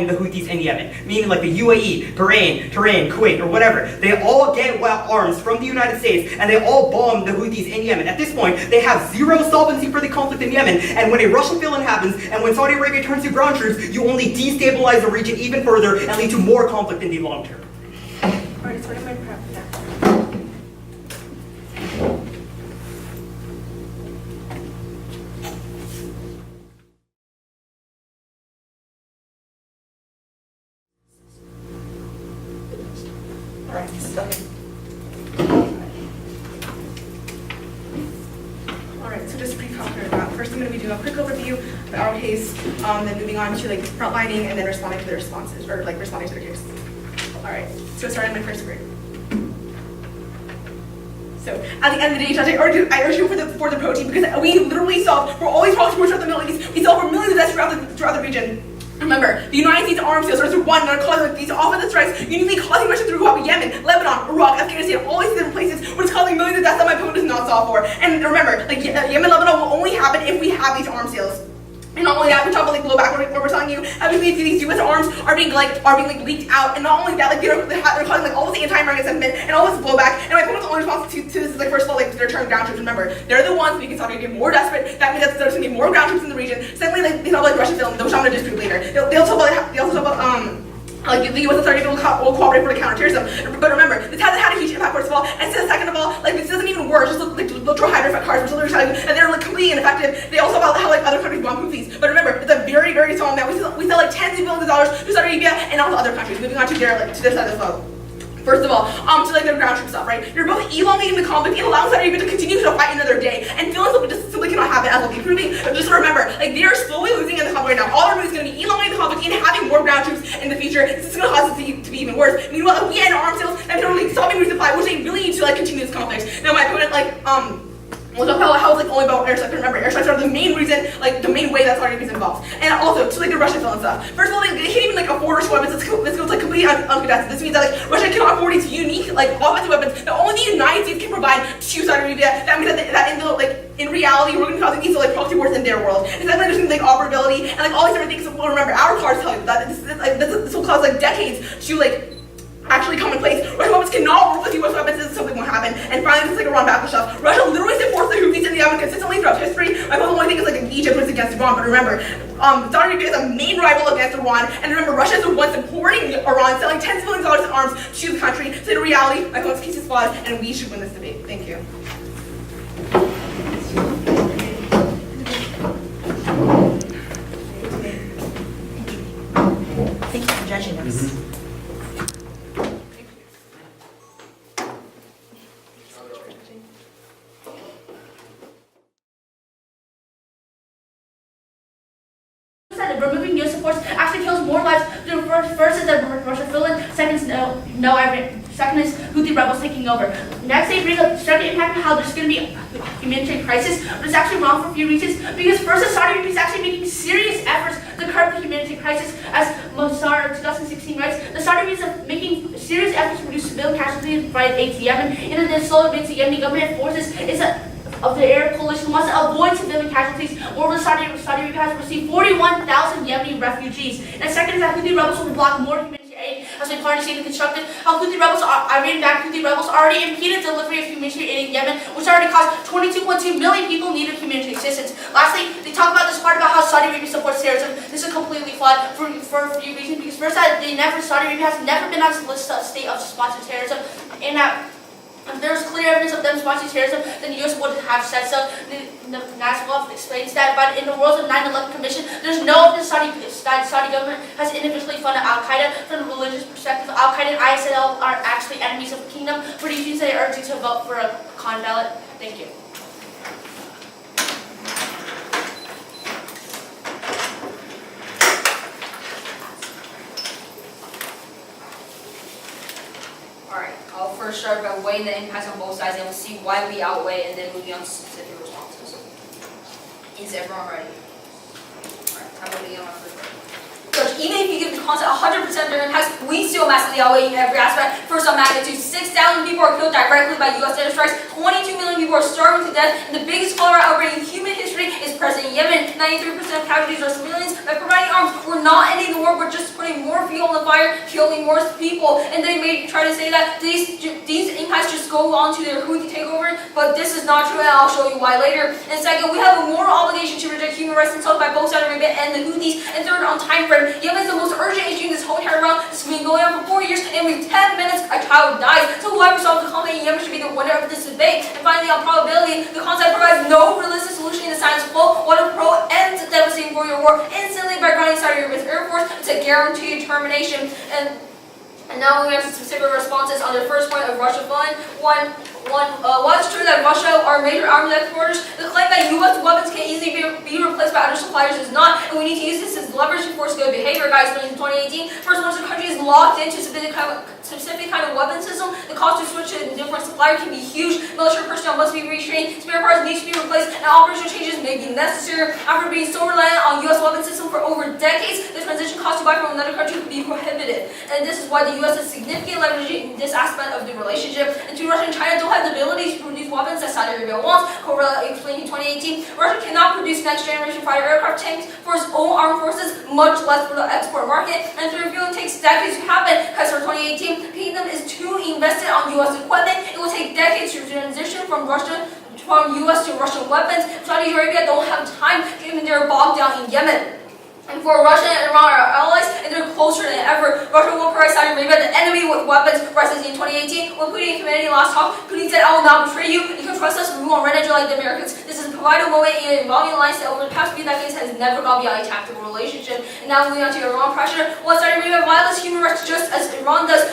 the Houthis in Yemen, meaning like the UAE, Bahrain, Kuwait, or whatever. They all get arms from the United States, and they all bomb the Houthis in Yemen. At this point, they have zero solvency for the conflict in Yemen, and when a Russian fill-in happens, and when Saudi Arabia turns to ground troops, you only destabilize the region even further and lead to more conflict in the long term. Alright, so what am I prep now? Alright, Alright, so just pretty confident about. First, I'm going to be doing a quick overview of our case, then moving on to like frontlining and then responding to the responses, or like responding to the case. Alright, so starting my first group. So at the end of the day, Judge, I urge you for the protein because we literally solved for all these problems throughout the Middle East. We solved for millions of deaths throughout the region. Remember, the United States arms dealers are one that are causing these offensive strikes, uniquely causing Russia through Yemen, Lebanon, Iraq, Afghanistan, all these different places, which is causing millions of deaths that my opponent does not solve for. And remember, like Yemen, Lebanon will only happen if we have these arms deals. And not only that, we talk about like blowback where we're telling you how these U.S. arms are being leaked out, and not only that, like they're causing like all this anti-American sentiment and all this blowback. And my opponent's only response to this is like first of all like they're turning ground troops. Remember, they're the ones making Saudi Arabia more desperate. That means that there's gonna be more ground troops in the region. Secondly, like they talk about like Russian film, which I'm gonna dispute later. They also talk about like the U.S. authorities will cooperate for the counterterrorism. But remember, this hasn't had a huge impact first of all, and second of all, like this doesn't even work. Just look throw hydrofobic cars, which literally and they're like completely ineffective. They also about how like other countries bomb Houthis. But remember, it's a very, very small amount. We sell like tens of millions of dollars to Saudi Arabia and also other countries. Moving on to their side of the flow. First of all, to like their ground troop stuff, right? You're both elongating the conflict and allowing Saudi Arabia to continue to fight another day. And feelings just simply cannot happen as will be proving. But just remember, like they are slowly losing in the conflict right now. All they're doing is going to be elongating the conflict and having more ground troops in the future. This is going to cause it to be even worse. Meanwhile, we end arms sales and totally stopping resupply, which they really need to like continue this conflict. Now my opponent we'll talk about how it's like only about airstrikes. Remember, airstrikes are the main reason, like the main way that Saudi Arabia is involved. And also, to like the Russian fill and stuff. First of all, they can't even like afford Russian weapons. This goes like completely uncontested. This means that like Russia cannot afford these unique like offensive weapons that only the United States can provide to Saudi Arabia. That means that in reality we're going to be causing these like proxy wars in their world. And secondly, there's things like operability and like all these different things. Well, remember, our cards tell you that this will cause like decades to like actually come in place. Russian weapons cannot work with U.S. weapons, this simply won't happen. And finally, this is like Iran backup stuff. Russia literally supports the Houthis in the Yemen consistently throughout history. My only thing is like Egypt was against Iran, but remember, Saudi Arabia is a main rival against Iran, and remember, Russia is the one supporting Iran, selling tens of millions of dollars in arms to the country. So in reality, my opponent's case is flawed, and we should win this debate. Thank you. Thank you for judging us. Removing U.S. supports actually kills more lives. First is the Russian fill-in, second is Houthi rebels taking over. Next, they bring up starting to impact how there's going to be a humanitarian crisis, but it's actually wrong for a few reasons. Because first, Saudi Arabia is actually making serious efforts to curb the humanitarian crisis, as Mossad in 2016 writes. The Saudi Arabia is making serious efforts to reduce civilian casualties and provide aid to Yemen, and then the slow advance the Yemeni government forces of the Arab coalition wants to avoid civilian casualties. Moreover, Saudi Arabia has received 41,000 Yemeni refugees. And second is that Houthi rebels will block more humanitarian aid as they plan to see the constructed. How Iran-backed Houthi rebels already impeded delivery of humanitarian aid in Yemen, which already caused 22.2 million people needed humanitarian assistance. Lastly, they talk about this part about how Saudi Arabia supports terrorism. This is completely flawed for a few reasons. Because first, Saudi Arabia has never been on the list of state of sponsored terrorism, and if there was clear evidence of them sponsoring terrorism, then the U.S. would have said so. The National explains that, but in the world of 9/11 Commission, there's no evidence Saudi government has individually funded Al-Qaeda. From a religious perspective, Al-Qaeda and ISIL are actually enemies of the kingdom. For these reasons, I urge you to vote for a con ballot. Thank you. first start by weighing the impacts on both sides, and we'll see why we outweigh, and then moving on to specific responses. Is everyone ready? Alright, time to begin on my first part. Judge, even if you give the concept 100% of their impacts, we still massively outweigh in every aspect. First on magnitude, 6,000 people are killed directly by U.S. airstrikes, 22 million people are starving to death, and the biggest cholera outbreak in human history is present in Yemen. 93% of casualties are civilians. By providing arms, we're not ending the war, but just putting more fuel on the fire, killing more people. And they may try to say that these impacts just go on to their Houthi takeover, but this is not true, and I'll show you why later. And second, we have a moral obligation to reject human rights insulted by both Saudi Arabia and the Houthis. And third, on time frame, Yemen is the most urgent issue in this whole entire round. This has been going on for 4 years, and every 10 minutes a child dies. So whoever solves the conflict in Yemen should be the winner of this debate. And finally, on probability, the concept provides no realistic solution in the science quo. What if pro ends a devastating 4-year war instantly by grounding Saudi Arabia's air force? It's a guaranteed termination. And now moving on to specific responses on the first point of Russia fund. While it's true that Russia are major arms exporters, the claim that U.S. weapons can easily be replaced by other suppliers is not, and we need to use this as leverage to force good behavior, guys. In 2018, first once the country is locked into a specific kind of weapon system, the cost to switch to a different supplier can be huge. Military personnel must be retrained, spare parts need to be replaced, and operational changes may be necessary. After being so reliant on U.S. weapon system for over decades, the transition cost to buy from another country could be prohibitive. And this is why the U.S. is significantly leveraging this aspect of the relationship. And two, Russia and China don't have the ability to produce weapons that Saudi Arabia wants. Corella explained in 2018, Russia cannot produce next-generation fighter aircraft tanks for its own armed forces, much less for the export market. And the refueling takes decades to happen, because for 2018, Kingdom is too invested on U.S. equipment. It will take decades to transition from U.S. to Russian weapons. Saudi Arabia don't have time, given they're bogged down in Yemen. And for Russia and Iran are allies, and they're closer than ever. Russia will provide Saudi Arabia the enemy with weapons. President in 2018, when Putin and humanity last talk, Putin said, "I will not betray you. You can trust us. We won't run at you like the Americans." This is a pivotal moment in an evolving alliance that over the past few decades has never gone beyond a tactical relationship. And now moving on to Iran pressure. While Saudi Arabia violates human rights just as Iran does,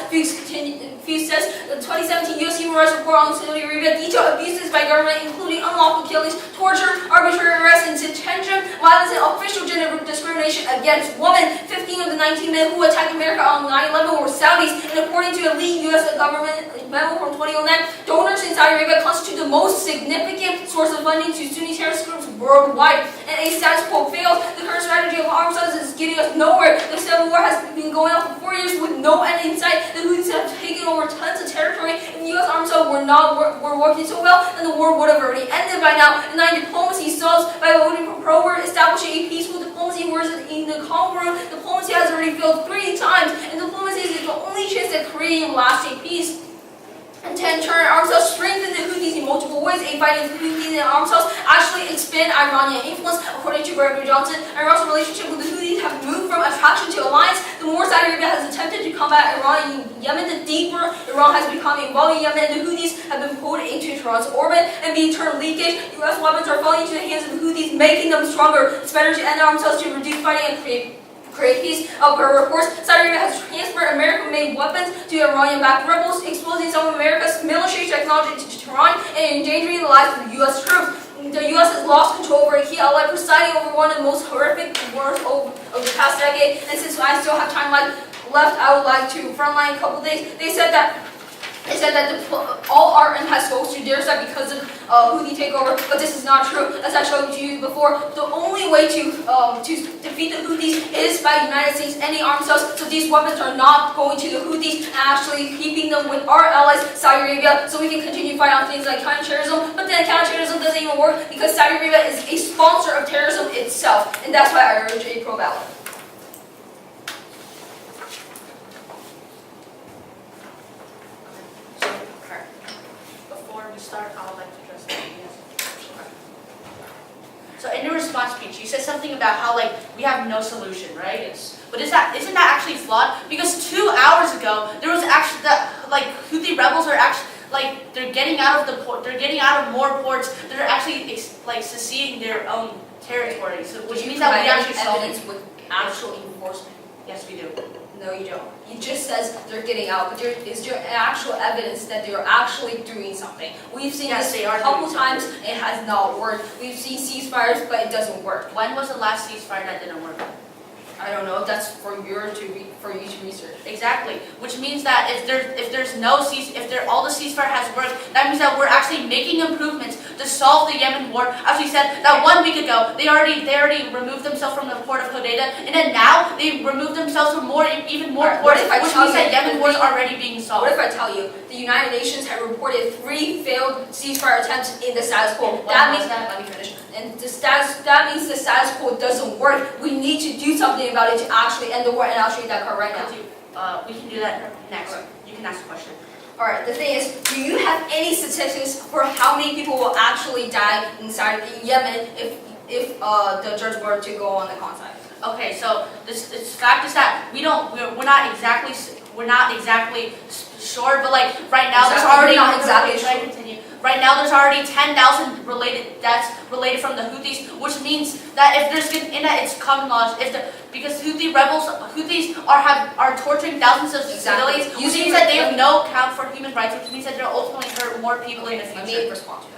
Fuchs says the 2017 U.S. Human Rights Report on Saudi Arabia detailed abuses by government, including unlawful killings, torture, arbitrary arrest and detention, violence, and official gender discrimination against women. 15 of the 19 men who attacked America on 9/11 were Saudis, and according to a leaked U.S. government memo from 2009, donors in Saudi Arabia constitute the most significant source of funding to Sunni terrorist groups worldwide. And a status quo fails. The current strategy of arms sales is getting us nowhere. The civil war has been going on for 4 years with no end in sight. The Houthis have taken over tons of territory, and the U.S. arms sales were working so well, and the war would have already ended by now. And now diplomacy stalls by voting for pro-war, establishing a peaceful diplomacy, whereas in the Calm War, diplomacy has already failed 3 times, and diplomacy is the only chance at creating lasting peace. And 10, turn arms sales strengthen the Houthis in multiple ways. A fighting the Houthis and arms sales actually expand Iranian influence. According to Gregory Johnson, Iran's relationship with the Houthis have moved from attraction to alliance. The more Saudi Arabia has attempted to combat Iran in Yemen, the deeper Iran has become involved in Yemen, and the Houthis have been pulled into Tehran's orbit. And being turned leakage, U.S. weapons are falling into the hands of the Houthis, making them stronger. It's better to end arms sales to reduce fighting and create peace. Per reports, Saudi Arabia has transferred American-made weapons to Iranian-backed rebels, exposing some of America's military technology to Tehran and endangering the lives of U.S. troops. The U.S. has lost control over a key ally, presiding over one of the most horrific wars of the past decade. And since I still have time left, I would like to frontline a couple things. They said that all our impacts goes to their side because of Houthi takeover, but this is not true. As I showed you before, the only way to defeat the Houthis is by United States ending arms sales. So these weapons are not going to the Houthis and actually keeping them with our allies, Saudi Arabia, so we can continue fighting on things like counterterrorism. But then counterterrorism doesn't even work because Saudi Arabia is a sponsor of terrorism itself, and that's why I urge a pro-ballot. Start, I would like to address that. So in your response speech, you said something about how we have no solution, right? Yes. But isn't that actually flawed? Because 2 hours ago, there was actually Houthi rebels are actually they're getting out of the port. They're getting out of more ports. They're actually seceding their own territory. So which means that we actually evidence with actual enforcement. Yes, we do. No, you don't. It just says they're getting out, but is there actual evidence that they're actually doing something? We've seen this a couple times, it has not worked. We've seen ceasefires, but it doesn't work. When was the last ceasefire that didn't work? I don't know. That's for you to research. Exactly, which means that if there's no all the ceasefire has worked, that means that we're actually making improvements to solve the Yemen war. As we said, that 1 week ago they already removed themselves from the port of Hodeidah, and then now they removed themselves from even more Alright, ports, what if I which tell means that you Yemen war is already being solved. What if I tell you the United Nations had reported 3 failed ceasefire attempts in the status quo? What That was means that? Let me finish. and that means the status quo doesn't work. We need to do something about it to actually end the war, and I'll show you that card right now. We can do that next. You can ask a question. Alright, the thing is, do you have any statistics for how many people will actually die inside Yemen if the Judge were to go on the con side? Okay, so this fact is that we're not exactly sure, but like right now there's already Not exactly Should I continue? Right now there's already 10,000 related deaths related from the Houthis, which means that if there's it's common laws, because Houthis are torturing thousands of civilians, which means that they have no count for human rights, which means that they'll ultimately hurt more people in the Let future. me respond to that.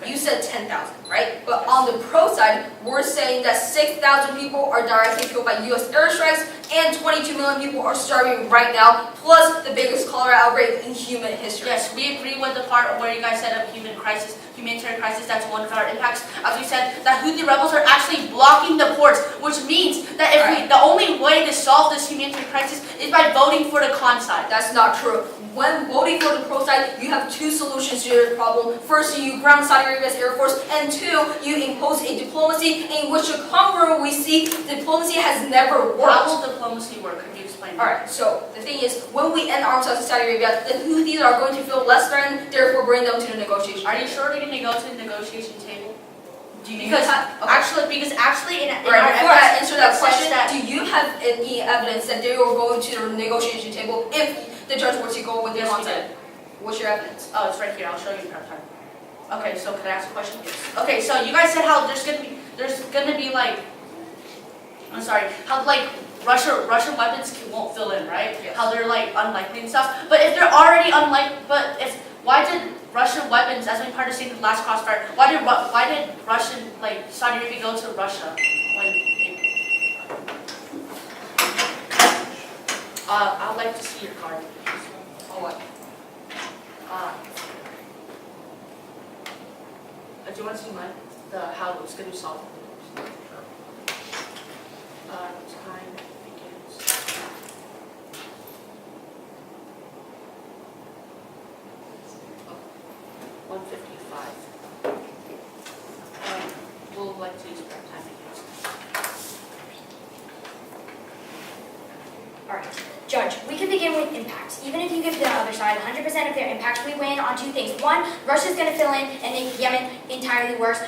You said 10,000, right? But on the pro side, we're saying that 6,000 people are directly killed by U.S. airstrikes, and 22 million people are starving right now, plus the biggest cholera outbreak in human history. Yes, we agree with the part where you guys said of humanitarian crisis, that's one of our impacts. As we said, that Houthi rebels are actually blocking the ports, which means that the only way to solve this humanitarian crisis is by voting for the con side. That's not true. When voting for the pro side, you have 2 solutions to your problem. First, you ground Saudi Arabia's air force, and 2, you impose a diplomacy in which the conqueror we see, diplomacy has never worked. How will diplomacy work? Can you explain that? Alright, so the thing is, when we end arms out to Saudi Arabia, the Houthis are going to feel less threatened, therefore bring them to the negotiation. Are you sure they're going to go to the negotiation table? Do you Because have, actually in Right, our before I efforts, answer that it says question, that- do you have any evidence that they will go to the negotiation table if the judge were to go with the Yes, we concept? What's your evidence? Oh, it's right here. I'll show you in prep time. Okay, so can I ask a question? Okay, so you guys said how there's gonna be like, I'm sorry, how like Russian weapons won't fill in, right? Yes. How they're like unlikely and stuff. But if they're already why did Russian weapons, as we participated in the last crossfire, why did Russian Saudi Arabia go to Russia when? I'd like to see your card. Oh, what? Do you want to see mine? How it's going to solve it. Time begins. 1:55. We'll like to use prep time begins. Alright, Judge, we can begin with impacts. Even if you give the other side 100% of their impacts, we win on 2 things. One, Russia's going to fill in and make Yemen entirely worse.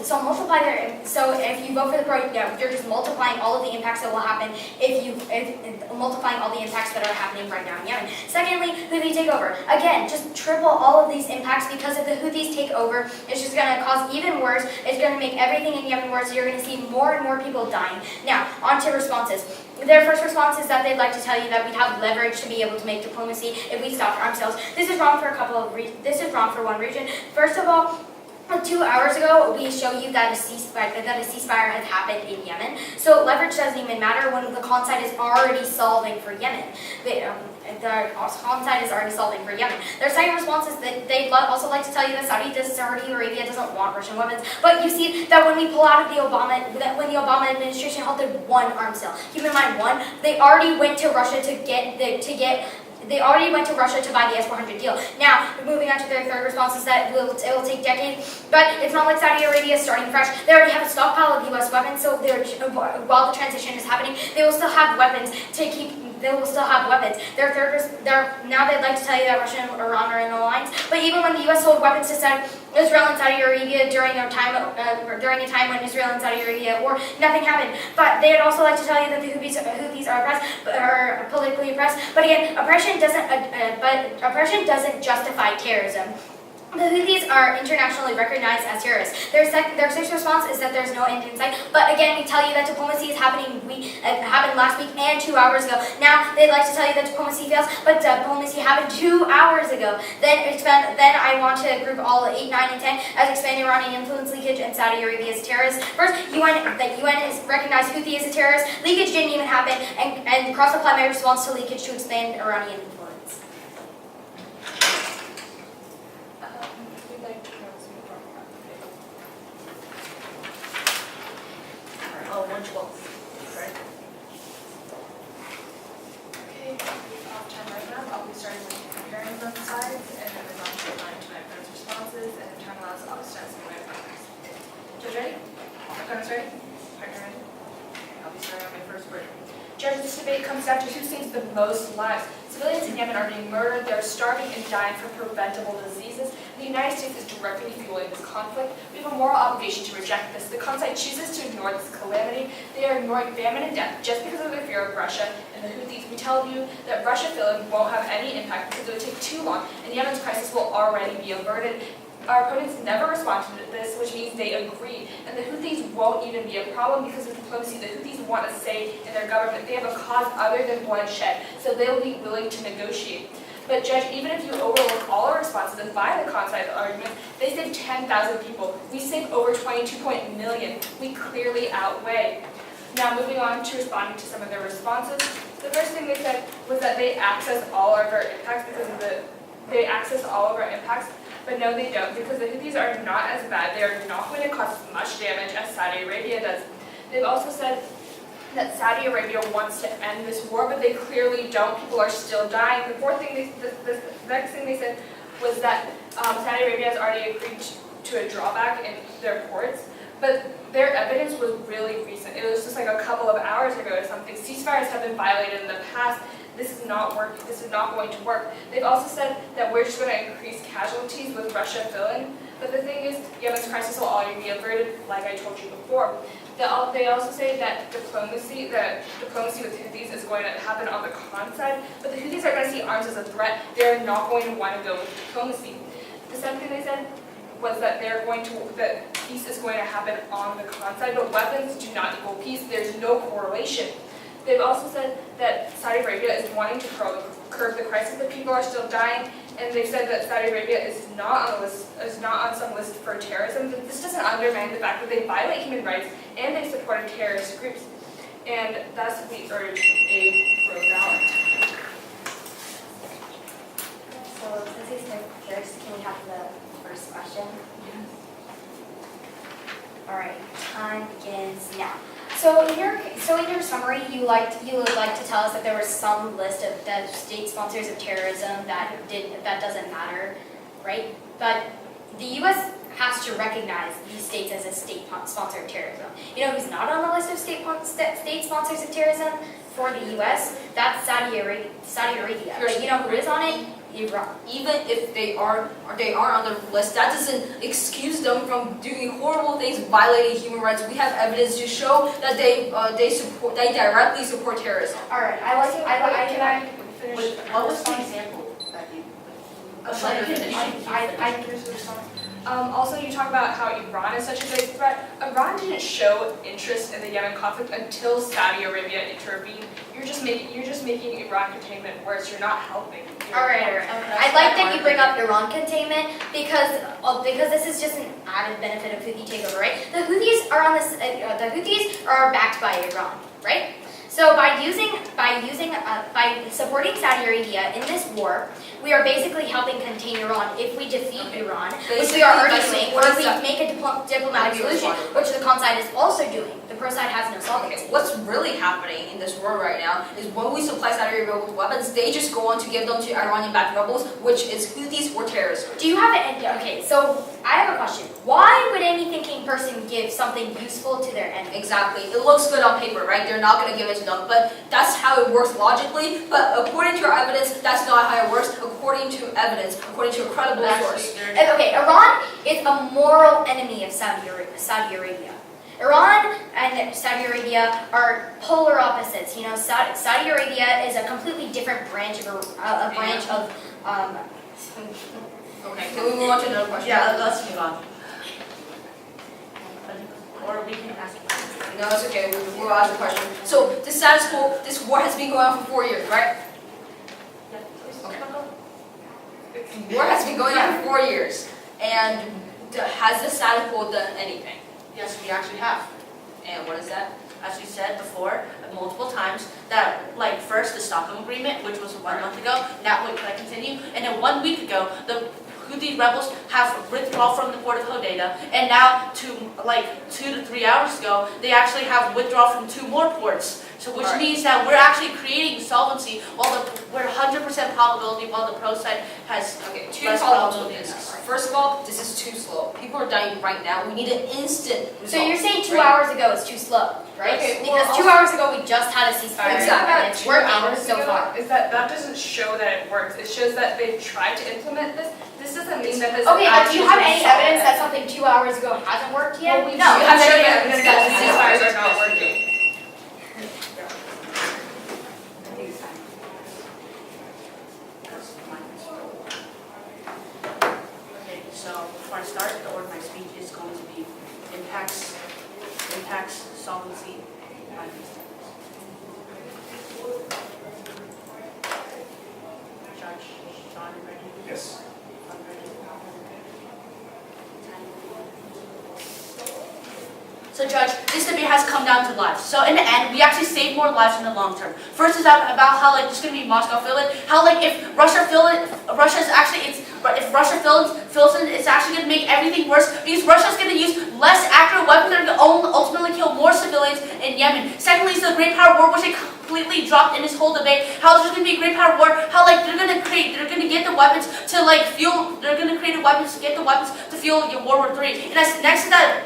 So multiply so if you vote for the pro, you're just multiplying all of the impacts that will happen multiplying all the impacts that are happening right now in Yemen. Secondly, Houthi takeover. Again, just triple all of these impacts because if the Houthis take over, it's just going to cause even worse. It's going to make everything in Yemen worse. You're going to see more and more people dying. Now, on to responses. Their first response is that they'd like to tell you that we'd have leverage to be able to make diplomacy if we stopped arms sales. This is wrong for one reason. First of all, 2 hours ago, we show you that a ceasefire has happened in Yemen. So leverage doesn't even matter when the con side is already solving for Yemen. The con side is already solving for Yemen. Their second response is that they'd also like to tell you that Saudi Arabia doesn't want Russian weapons. But you see that when we pull out of when the Obama administration halted 1 arms sale, keep in mind 1, they already went to Russia They already went to Russia to buy the S-400 deal. Now, moving on to their third response is that it will take decades, but it's not like Saudi Arabia is starting fresh. They already have a stockpile of U.S. weapons, so while the transition is happening, they will still have weapons They will still have weapons. Now they'd like to tell you that Russia and Iran are in alliance, but even when the U.S. sold weapons to Israel and Saudi Arabia during a time when Israel and Saudi Arabia war, nothing happened. But they'd also like to tell you that the Houthis are oppressed, are politically oppressed. But again, oppression doesn't justify terrorism. The Houthis are internationally recognized as terrorists. Their sixth response is that there's no end in sight. But again, we tell you that diplomacy is happening. Happened last week and 2 hours ago. Now they'd like to tell you that diplomacy fails, but diplomacy happened 2 hours ago. Then I want to group all 8, 9, and 10 as expanding Iranian influence, leakage, and Saudi Arabia as terrorists. First, the UN has recognized Houthi as a terrorist. Leakage didn't even happen, and cross-apply my response to leakage to expand Iranian influence. Oh, 112. Right. Okay, off time right now. I'll be starting with comparing both sides, and then move on to applying to my friends' responses, and in turn allows all students to my partners. Judge ready? Opponents ready? Partner ready? I'll be starting on my first word. Judge, this debate comes down to who saves the most lives. Civilians in Yemen are being murdered, they're starving and dying from preventable diseases. The United States is directly fueling this conflict. We have a moral obligation to reject this. The Kansai chooses to ignore this calamity. They are ignoring famine and death just because of their fear of Russia and the Houthis. We tell you that Russia filling won't have any impact because it would take too long, and Yemen's crisis will already be averted. Our opponents never responded to this, which means they agree. And the Houthis won't even be a problem because of diplomacy. The Houthis want a say in their government. They have a cause other than bloodshed, so they'll be willing to negotiate. But Judge, even if you overlook all our responses and buy the Kansai argument, they saved 10,000 people. We saved over 22 million. We clearly outweigh. Now moving on to responding to some of their responses. The first thing they said was that they access all of our impacts But no, they don't, because the Houthis are not as bad. They are not going to cause as much damage as Saudi Arabia does. They've also said that Saudi Arabia wants to end this war, but they clearly don't. People are still dying. The next thing they said was that Saudi Arabia has already agreed to a drawback in their ports, but their evidence was really recent. It was just like a couple of hours ago or something. Ceasefires have been violated in the past. This is not working. This is not going to work. They've also said that we're just going to increase casualties with Russia filling. But the thing is, Yemen's crisis will already be averted, like I told you before. They also say that diplomacy with Houthis is going to happen on the Khan side, but the Houthis are going to see arms as a threat. They're not going to want to go with diplomacy. The second thing they said was that that peace is going to happen on the Khan side, but weapons do not equal peace. There's no correlation. They've also said that Saudi Arabia is wanting to curb the crisis, but people are still dying, and they've said that Saudi Arabia is not on some list for terrorism. But this doesn't undermine the fact that they violate human rights and they supported terrorist groups. And thus we urge a pro-ballot. So since he's first, can we have the first question? All right, time begins now. So in your summary, you would like to tell us that there was some list of the state sponsors of terrorism that doesn't matter, right? But the U.S. has to recognize these states as a state sponsor of terrorism. You know who's not on the list of state sponsors of terrorism for the U.S.? That's Saudi Arabia. But you know who is on it? Iran. Even if they are on the list, that doesn't excuse them from doing horrible things, violating human rights. We have evidence to show that they directly support terrorism. All right, Can I finish? What was the example that you? Also, you talk about how Iran is such a big threat. Iran didn't show interest in the Yemen conflict until Saudi Arabia intervened. You're just making Iran containment worse. You're not helping. All right. I'd like that you bring up Iran containment because this is just an added benefit of Houthi takeover, right? The Houthis are on this. The Houthis are backed by Iran, right? So by supporting Saudi Arabia in this war, we are basically helping contain Iran. If we defeat Iran, which we are already doing, or if we make a diplomatic solution, which the Khan side is also doing, the pro side has no sovereignty. What's really happening in this war right now is when we supply Saudi Arabia with weapons, they just go on to give them to Iranian-backed rebels, which is Houthis or terrorists. Do you have an okay? So I have a question. Why would any thinking person give something useful to their enemy? Exactly. It looks good on paper, right? They're not going to give it to them, but that's how it works logically. But according to our evidence, that's not how it works. According to evidence, according to a credible source. Okay, Iran is a moral enemy of Saudi Arabia. Iran and Saudi Arabia are polar opposites. You know, Saudi Arabia is a completely different branch of Okay, can we move on to another question? Yeah, let's move on. Or we can ask. No, it's okay. We'll ask the question. So the status quo, this war has been going on for 4 years, right? War has been going on for 4 years, and has the status quo done anything? Yes, we actually have. And what is that? As we said before, multiple times, that like first the Stockholm Agreement, which was 1 month ago, now wait, can I continue? And then 1 week ago, the Houthi rebels have withdrawn from the port of Hodeidah, and now like 2 to 3 hours ago, they actually have withdrawn from 2 more ports. So which means that we're actually creating solvency while we're 100% probability while the pro side has Okay, less probability. First of all, this is too slow. People are dying right now. We need an instant result. So you're saying 2 right? hours ago is too slow, right? Okay, Because well, 2 hours ago we just had a ceasefire. Exactly. And it's working so far. Is that doesn't show that it works. It shows that they've tried to implement this. This doesn't mean that this Okay, but do you have any actually evidence that something 2 hours ago hasn't worked yet? Well, No. we have any evidence that the ceasefires ceasefires are not working. Okay, so before I start, the order of my speech is going to be impacts, solvency, Judge, John, you ready? Yes. I'm ready. So Judge, this debate has come down to lives. So in the end, we actually save more lives in the long term. First is about how like there's going to be Moscow Finland. How like if Russia fills in, it's actually going to make everything worse because Russia's going to use less accurate weapons that are going to ultimately kill more civilians in Yemen. Secondly, is the Great Power War, which they completely dropped in this whole debate. How there's going to be a Great Power War. How like they're going to get the weapons to like fuel. They're going to create the weapons to get the weapons to fuel World War III. And that's next to that,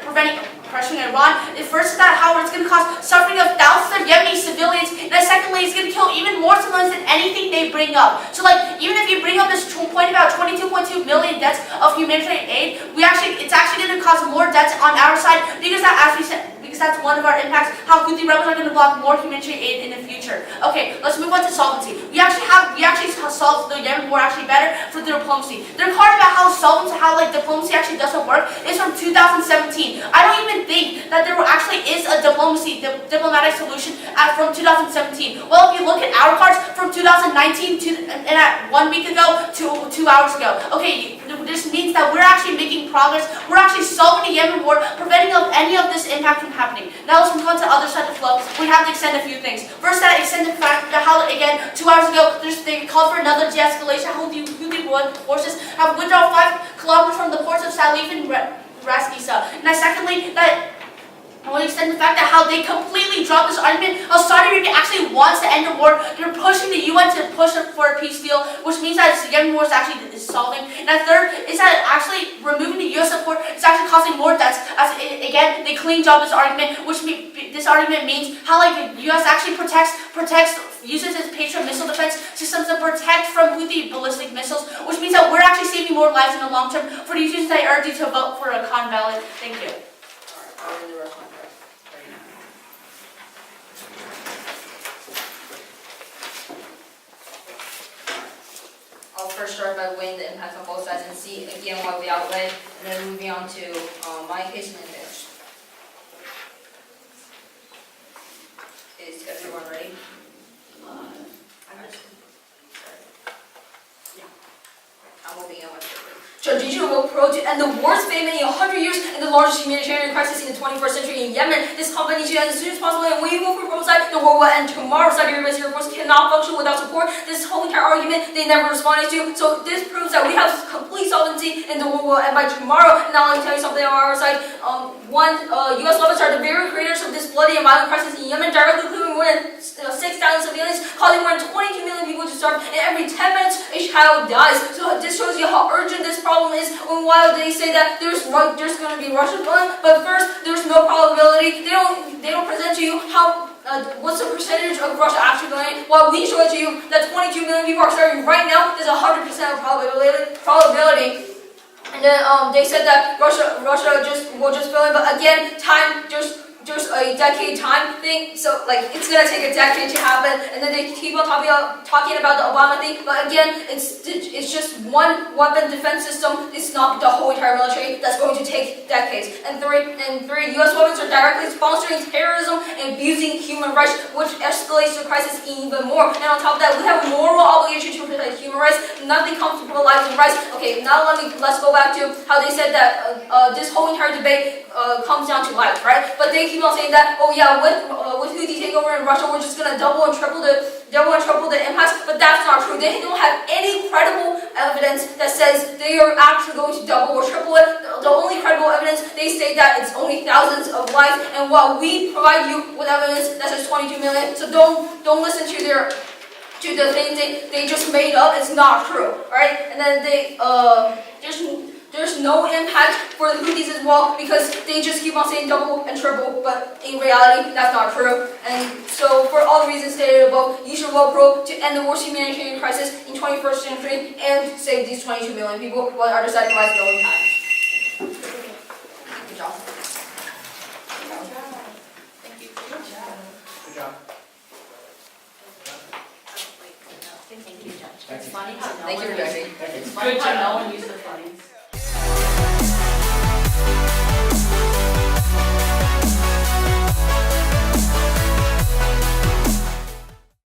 pressuring Iran. The first is that how it's going to cause suffering of thousands of Yemeni civilians. And then secondly, it's going to kill even more civilians than anything they bring up. So like, even if you bring up this point about 22.2 million deaths of humanitarian aid, it's actually going to cause more deaths on our side because that, as we said, because that's one of our impacts, how Houthi rebels are going to block more humanitarian aid in the future. Okay, let's move on to solvency. We actually solved the Yemen war actually better for the diplomacy. Their part about how diplomacy actually doesn't work is from 2017. I don't even think that there actually is a diplomatic solution from 2017. Well, if you look at our cards from 2019 and at 1 week ago to 2 hours ago. Okay, this means that we're actually making progress. We're actually solving the Yemen war, preventing any of this impact from happening. Now let's move on to the other side of the flow. We have to extend a few things. First, that extended fact that how again 2 hours ago they called for another de-escalation. How Houthi forces have withdrawn 5 kilometers from the ports of Salif and Ras Isa. And secondly, that I want to extend the fact that how they completely dropped this argument. How Saudi Arabia actually wants to end the war. They're pushing the UN to push for a peace deal, which means that the Yemen war is actually solving. And third is that actually removing the US support is actually causing more deaths. As again, they cleaned up this argument, which this argument means how like the US actually uses its Patriot missile defense systems to protect from Houthi ballistic missiles, which means that we're actually saving more lives in the long term. For these reasons, I urge you to vote for a Khan ballot. Thank you. I'll first start by weighing the impacts on both sides and see again why we outweigh, and then moving on to my case and then theirs. Is everyone ready? I'm moving on my paper. Judge Israel will pro to end the worst famine in 100 years and the largest humanitarian crisis in the 21st century in Yemen. This company should end as soon as possible, and we will for side. The war will end tomorrow. Saudi Arabia's air force cannot function without support. This whole entire argument they never responded to. So this proves that we have complete solvency, and the war will end by tomorrow. And now let me tell you something on our side. U.S. lovers are the very creators of this bloody and violent crisis in Yemen, directly killing more than 6,000 civilians, causing more than 22 million people to starve, and every 10 minutes a child dies. So this shows you how urgent this problem is. And while they say that there's going to be Russian blood, but first there's no probability. They don't present to you how what's the percentage of Russia actually going. While we show it to you that 22 million people are starving right now, there's 100% probability. And then they said that Russia will just fill in, but again, time just just a decade time thing, so like it's gonna take a decade to happen, and then they keep on talking about the Obama thing, but again, it's just one weapon defense system. It's not the whole entire military. That's going to take decades. And three, U.S. weapons are directly sponsoring terrorism and abusing human rights, which escalates the crisis even more. And on top of that, we have a moral obligation to protect human rights. Nothing comes before lives and rights. Okay, now let's go back to how they said that this whole entire debate comes down to life, right? But they keep on saying that, oh yeah, with Houthi taking over in Russia, we're just gonna double and triple the impacts. But that's not true. They don't have any credible evidence that says they are actually going to double or triple it. The only credible evidence, they say that it's only thousands of lives, and while we provide you with evidence that says 22 million, so don't listen to the things they just made up. It's not true, right? And then there's no impact for the Houthis as well because they just keep on saying double and triple, but in reality, that's not true. And so, for all the reasons stated above, you should vote pro to end the worst humanitarian crisis in 21st century and save these 22 million people while our deciding lives no impact. Good job. Thank you. Good job. Thank you, Judge. It's funny how no Thank one you, used, Judge. it's funny how no one used the funnies.